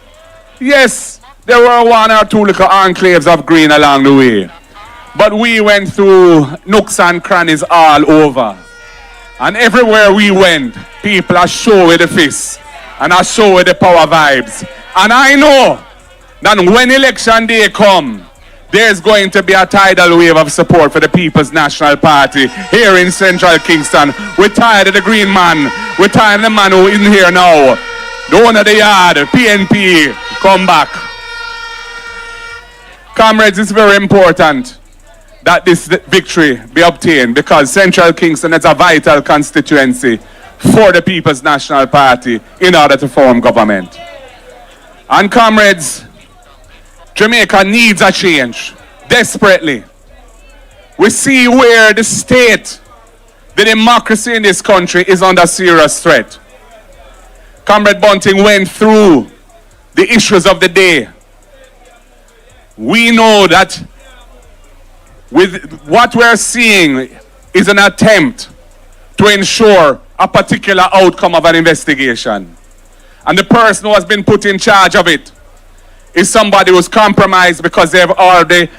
yes, there were one or two little enclaves of green along the way. But we went through nooks and crannies all over. And everywhere we went, people are show with the fists and are show with the power vibes. And I know that when election day come, there's going to be a tidal wave of support for the People's National Party here in Central Kingston. We're tired of the green man. We're tired of the man who isn't here now. The owner of the yard, PNP, come back. Comrades, it's very important that this victory be obtained because Central Kingston is a vital constituency for the People's National Party in order to form government. And comrades, Jamaica needs a change, desperately. We see where the state, the democracy in this country is under serious threat. Comrade Bunting went through the issues of the day. We know that with what we're seeing is an attempt to ensure a particular outcome of an investigation. And the person who has been put in charge of it is somebody who's compromised because they have already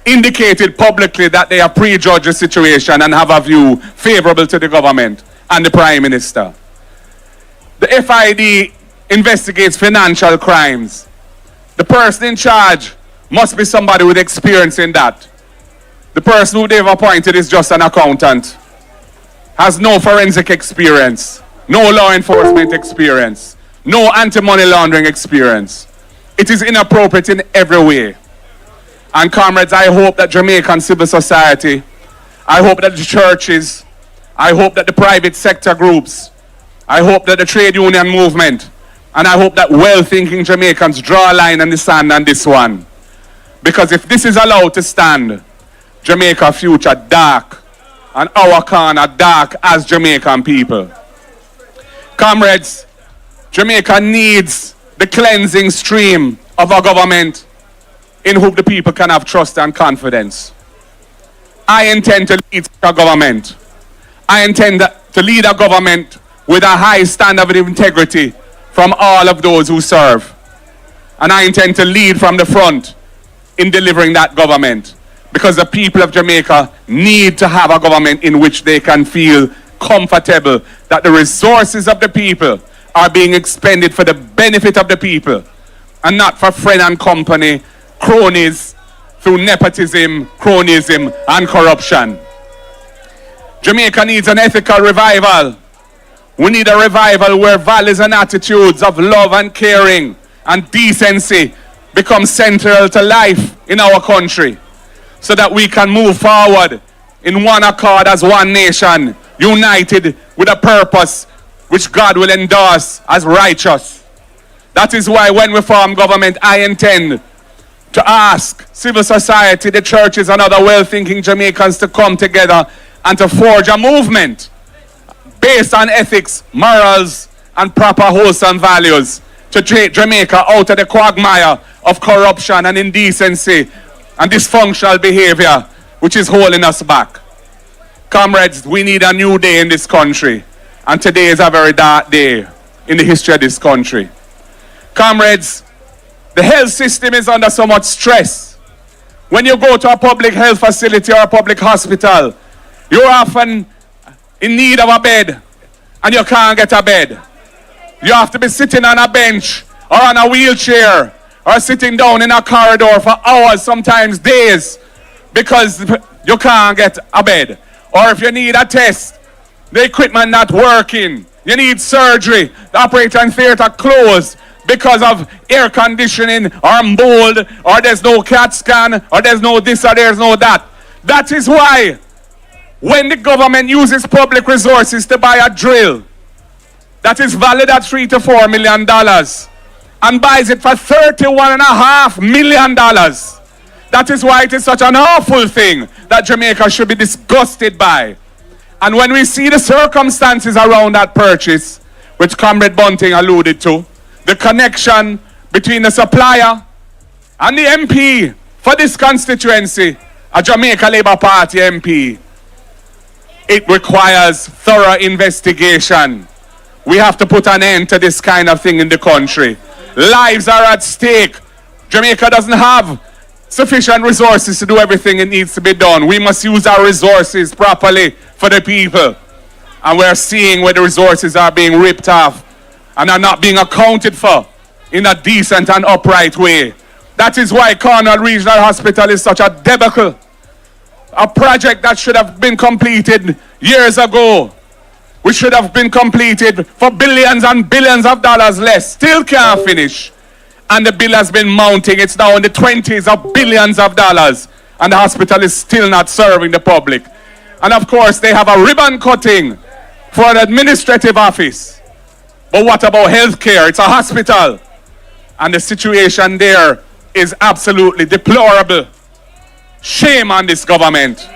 indicated publicly that they have prejudged the situation and have a view favorable to the government and the Prime Minister. The FID investigates financial crimes. The person in charge must be somebody with experience in that. The person who they've appointed is just an accountant, has no forensic experience, no law enforcement experience, no anti-money laundering experience. It is inappropriate in every way. And comrades, I hope that Jamaican civil society, I hope that the churches, I hope that the private sector groups, I hope that the trade union movement, and I hope that well-thinking Jamaicans draw a line in the sand on this one. Because if this is allowed to stand, Jamaica's future dark, and our corner dark as Jamaican people. Comrades, Jamaica needs the cleansing stream of our government in whom the people can have trust and confidence. I intend to lead a government. I intend to lead a government with a high standard of integrity from all of those who serve. And I intend to lead from the front in delivering that government. Because the people of Jamaica need to have a government in which they can feel comfortable that the resources of the people are being expended for the benefit of the people and not for friend and company, cronies, through nepotism, cronyism, and corruption. Jamaica needs an ethical revival. We need a revival where values and attitudes of love and caring and decency become central to life in our country, so that we can move forward in one accord as one nation, united with a purpose which God will endorse as righteous. That is why when we form government, I intend to ask civil society, the churches and other well-thinking Jamaicans to come together and to forge a movement based on ethics, morals, and proper wholesome values to take Jamaica out of the quagmire of corruption and indecency and dysfunctional behavior which is holding us back. Comrades, we need a new day in this country, and today is a very dark day in the history of this country. Comrades, the health system is under so much stress. When you go to a public health facility or a public hospital, you're often in need of a bed and you can't get a bed. You have to be sitting on a bench or on a wheelchair or sitting down in a corridor for hours, sometimes days, because you can't get a bed. Or if you need a test, the equipment not working, you need surgery, the operating theater closed because of air conditioning or mold, or there's no CAT scan, or there's no this or there's no that. That is why when the government uses public resources to buy a drill that is valued at $3 to $4 million and buys it for $31.5 million, that is why it is such an awful thing that Jamaica should be disgusted by. And when we see the circumstances around that purchase, which Comrade Bunting alluded to, the connection between the supplier and the MP for this constituency, a Jamaica Labour Party MP, it requires thorough investigation. We have to put an end to this kind of thing in the country. Lives are at stake. Jamaica doesn't have sufficient resources to do everything it needs to be done. We must use our resources properly for the people. And we're seeing where the resources are being ripped off and are not being accounted for in a decent and upright way. That is why Cornwall Regional Hospital is such a debacle. A project that should have been completed years ago, which should have been completed for billions and billions of dollars less, still can't finish. And the bill has been mounting. It's now in the 20s of billions of dollars. And the hospital is still not serving the public. And of course, they have a ribbon cutting for an administrative office. But what about healthcare? It's a hospital. And the situation there is absolutely deplorable. Shame on this government.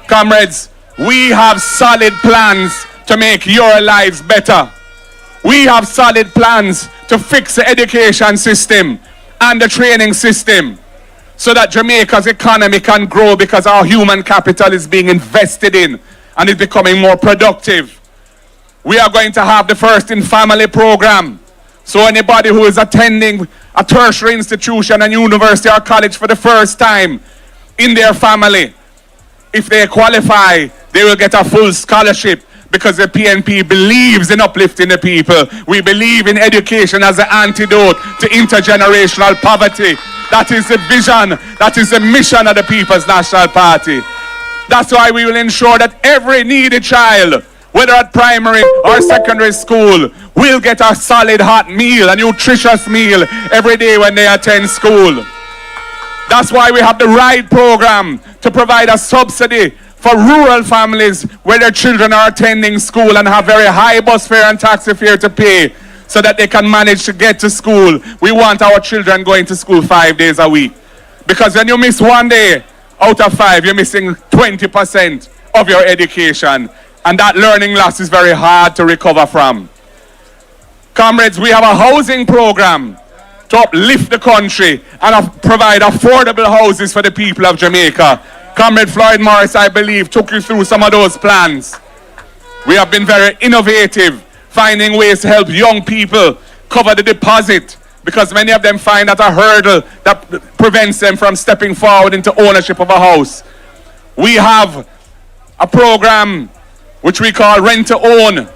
Comrades, we have solid plans to make your lives better. We have solid plans to fix the education system and the training system so that Jamaica's economy can grow because our human capital is being invested in and is becoming more productive. We are going to have the First in Family program. So anybody who is attending a tertiary institution and university or college for the first time in their family, if they qualify, they will get a full scholarship because the PNP believes in uplifting the people. We believe in education as an antidote to intergenerational poverty. That is the vision, that is the mission of the People's National Party. That's why we will ensure that every needy child, whether at primary or secondary school, will get a solid hot meal, a nutritious meal every day when they attend school. That's why we have the RIDE program to provide a subsidy for rural families where their children are attending school and have very high bus fare and taxi fare to pay so that they can manage to get to school. We want our children going to school 5 days a week. Because when you miss 1 day out of 5, you're missing 20% of your education. And that learning loss is very hard to recover from. Comrades, we have a housing program to uplift the country and provide affordable houses for the people of Jamaica. Comrade Floyd Morris, I believe, took you through some of those plans. We have been very innovative, finding ways to help young people cover the deposit because many of them find that a hurdle that prevents them from stepping forward into ownership of a house. We have a program which we call Rent to Own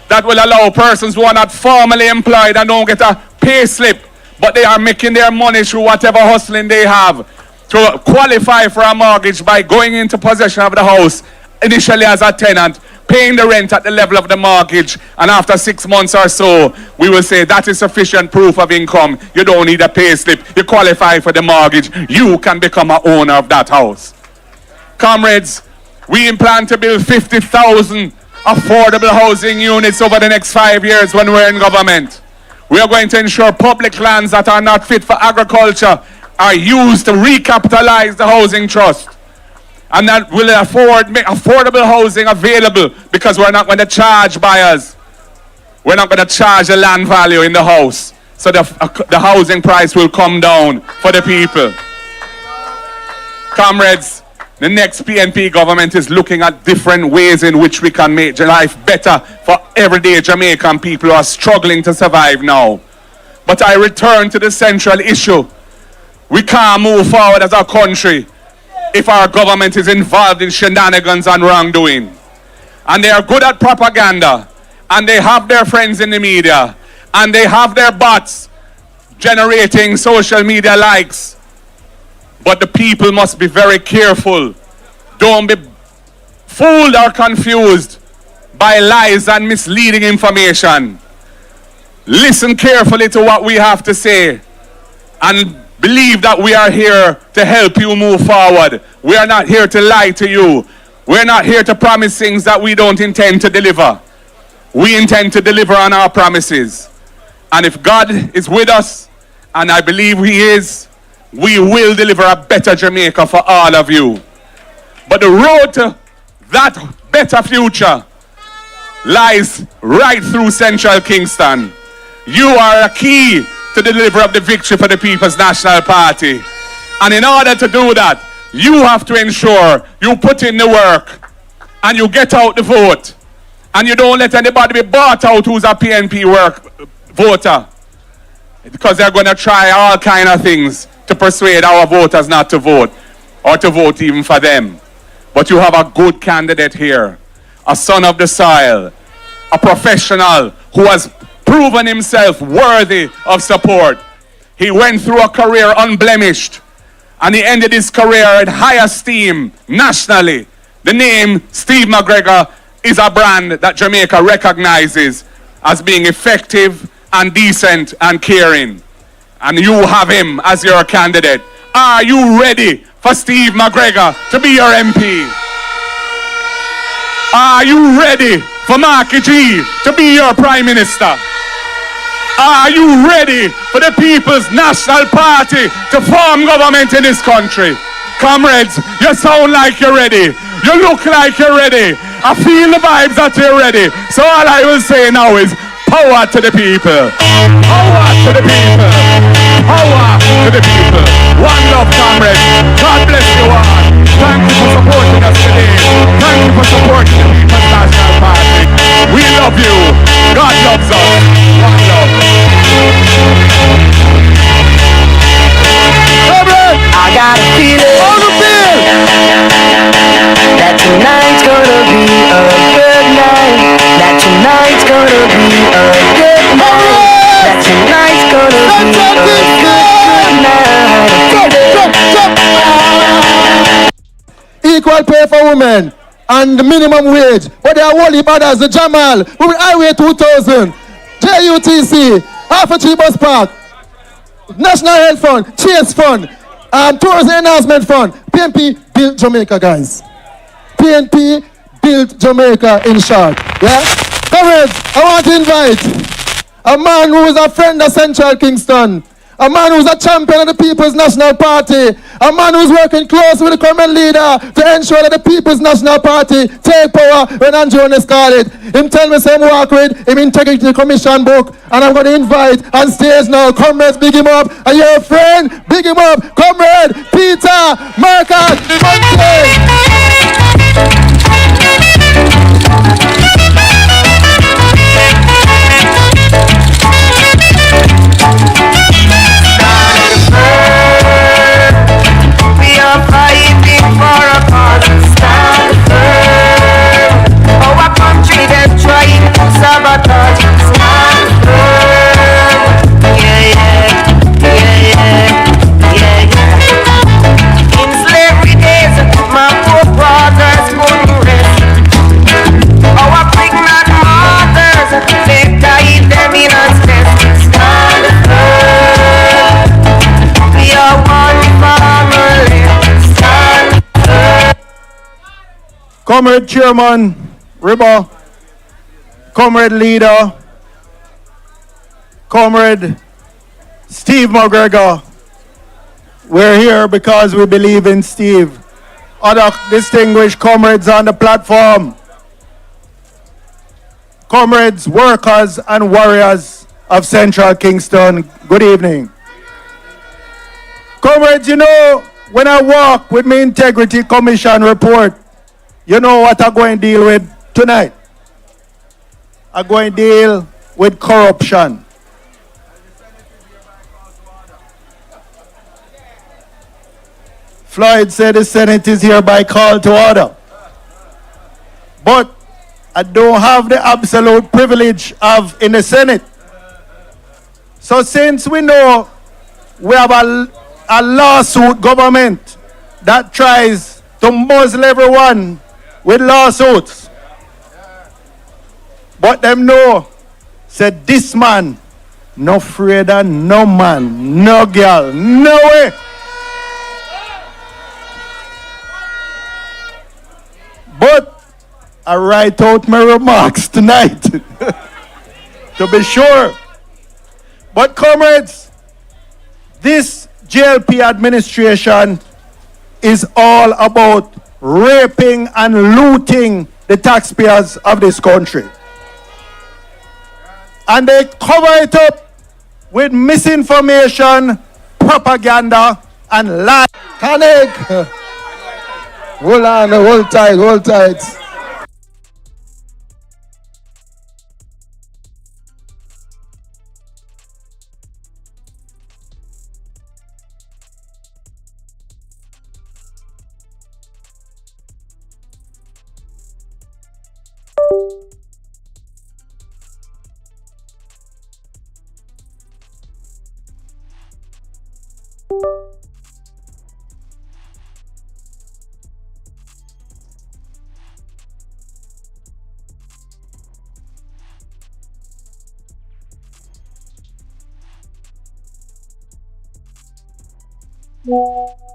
that will allow persons who are not formally employed and don't get a pay slip, but they are making their money through whatever hustling they have, to qualify for a mortgage by going into possession of the house, initially as a tenant, paying the rent at the level of the mortgage, and after 6 months or so, we will say that is sufficient proof of income. You don't need a pay slip. You qualify for the mortgage. You can become an owner of that house. Comrades, we plan to build 50,000 affordable housing units over the next 5 years when we're in government. We are going to ensure public lands that are not fit for agriculture are used to recapitalize the housing trust. And that will make affordable housing available because we're not going to charge buyers. We're not going to charge the land value in the house. So the housing price will come down for the people. Comrades, the next PNP government is looking at different ways in which we can make life better for everyday Jamaican people who are struggling to survive now. But I return to the central issue. We can't move forward as a country if our government is involved in shenanigans and wrongdoing. And they are good at propaganda, and they have their friends in the media, and they have their bots generating social media likes. But the people must be very careful. Don't be fooled or confused by lies and misleading information. Listen carefully to what we have to say and believe that we are here to help you move forward. We are not here to lie to you. We're not here to promise things that we don't intend to deliver. We intend to deliver on our promises. And if God is with us, and I believe He is, we will deliver a better Jamaica for all of you. But the road to that better future lies right through Central Kingston. You are a key to deliver up the victory for the People's National Party. And in order to do that, you have to ensure you put in the work and you get out the vote. And you don't let anybody be bought out who's a PNP voter. Because they're going to try all kind of things to persuade our voters not to vote or to vote even for them. But you have a good candidate here, a son of the soil, a professional who has proven himself worthy of support. He went through a career unblemished, and he ended his career in high esteem nationally. The name Steve McGregor is a brand that Jamaica recognizes as being effective and decent and caring. And you have him as your candidate. Are you ready for Steve McGregor to be your MP? Are you ready for Marky G to be your Prime Minister? Are you ready for the People's National Party to form government in this country? Comrades, you sound like you're ready. You look like you're ready. I feel the vibes that you're ready. So all I will say now is power to the people. Power to the people. Power to the people. One love, comrades. God bless you all. Thank you for supporting us today. Thank you for supporting the People's National Party. We love you. God loves us. One love. I got a feeling that tonight's gonna be a good night. That tonight's gonna be a good night. That tonight's gonna be a good night. Equal pay for women and the minimum wage. But they are holy brothers, the Jamal, we will Highway 2000, JUTC, half a cheap bus park, National Health Fund, Chase Fund, Tourism Enhancement Fund. PNP built Jamaica, guys. PNP built Jamaica, in short. Yeah? Comrades, I want to invite a man who is a friend of Central Kingston, a man who's a champion of the People's National Party, a man who's working close with the current leader to ensure that the People's National Party take power when Andrew Jones call it. Him tell me some walk with him Integrity Commission book, and I'm going to invite on stage now. Comrades, big him up. And your friend, big him up. Comrade Peter Marcus Monte. We are fighting for a cause. Stand firm. Our country they're trying to sabotage. Stand firm. Yeah, yeah, yeah, yeah, yeah, yeah. In slavery days, my forefathers couldn't rest. Our pregnant mothers, they died them in a stress. Stand firm. We are one family. Stand firm. Comrade Chairman Ribba, Comrade Leader, Comrade Steve McGregor. We're here because we believe in Steve. Other distinguished comrades on the platform, comrades, workers and warriors of Central Kingston, good evening. Comrades, you know, when I walk with my Integrity Commission report, you know what I'm going to deal with tonight? I'm going to deal with corruption. Floyd said the Senate is hereby called to order. But I don't have the absolute privilege of in the Senate. So since we know we have a lawsuit government that tries to muzzle everyone with lawsuits, but them know, said this man no afraid of no man, no girl, no way. But I write out my remarks tonight to be sure. But comrades, this JLP administration is all about raping and looting the taxpayers of this country. And they cover it up with misinformation, propaganda, and lies. Connect. Hold on, hold tight, hold tight. Yeah.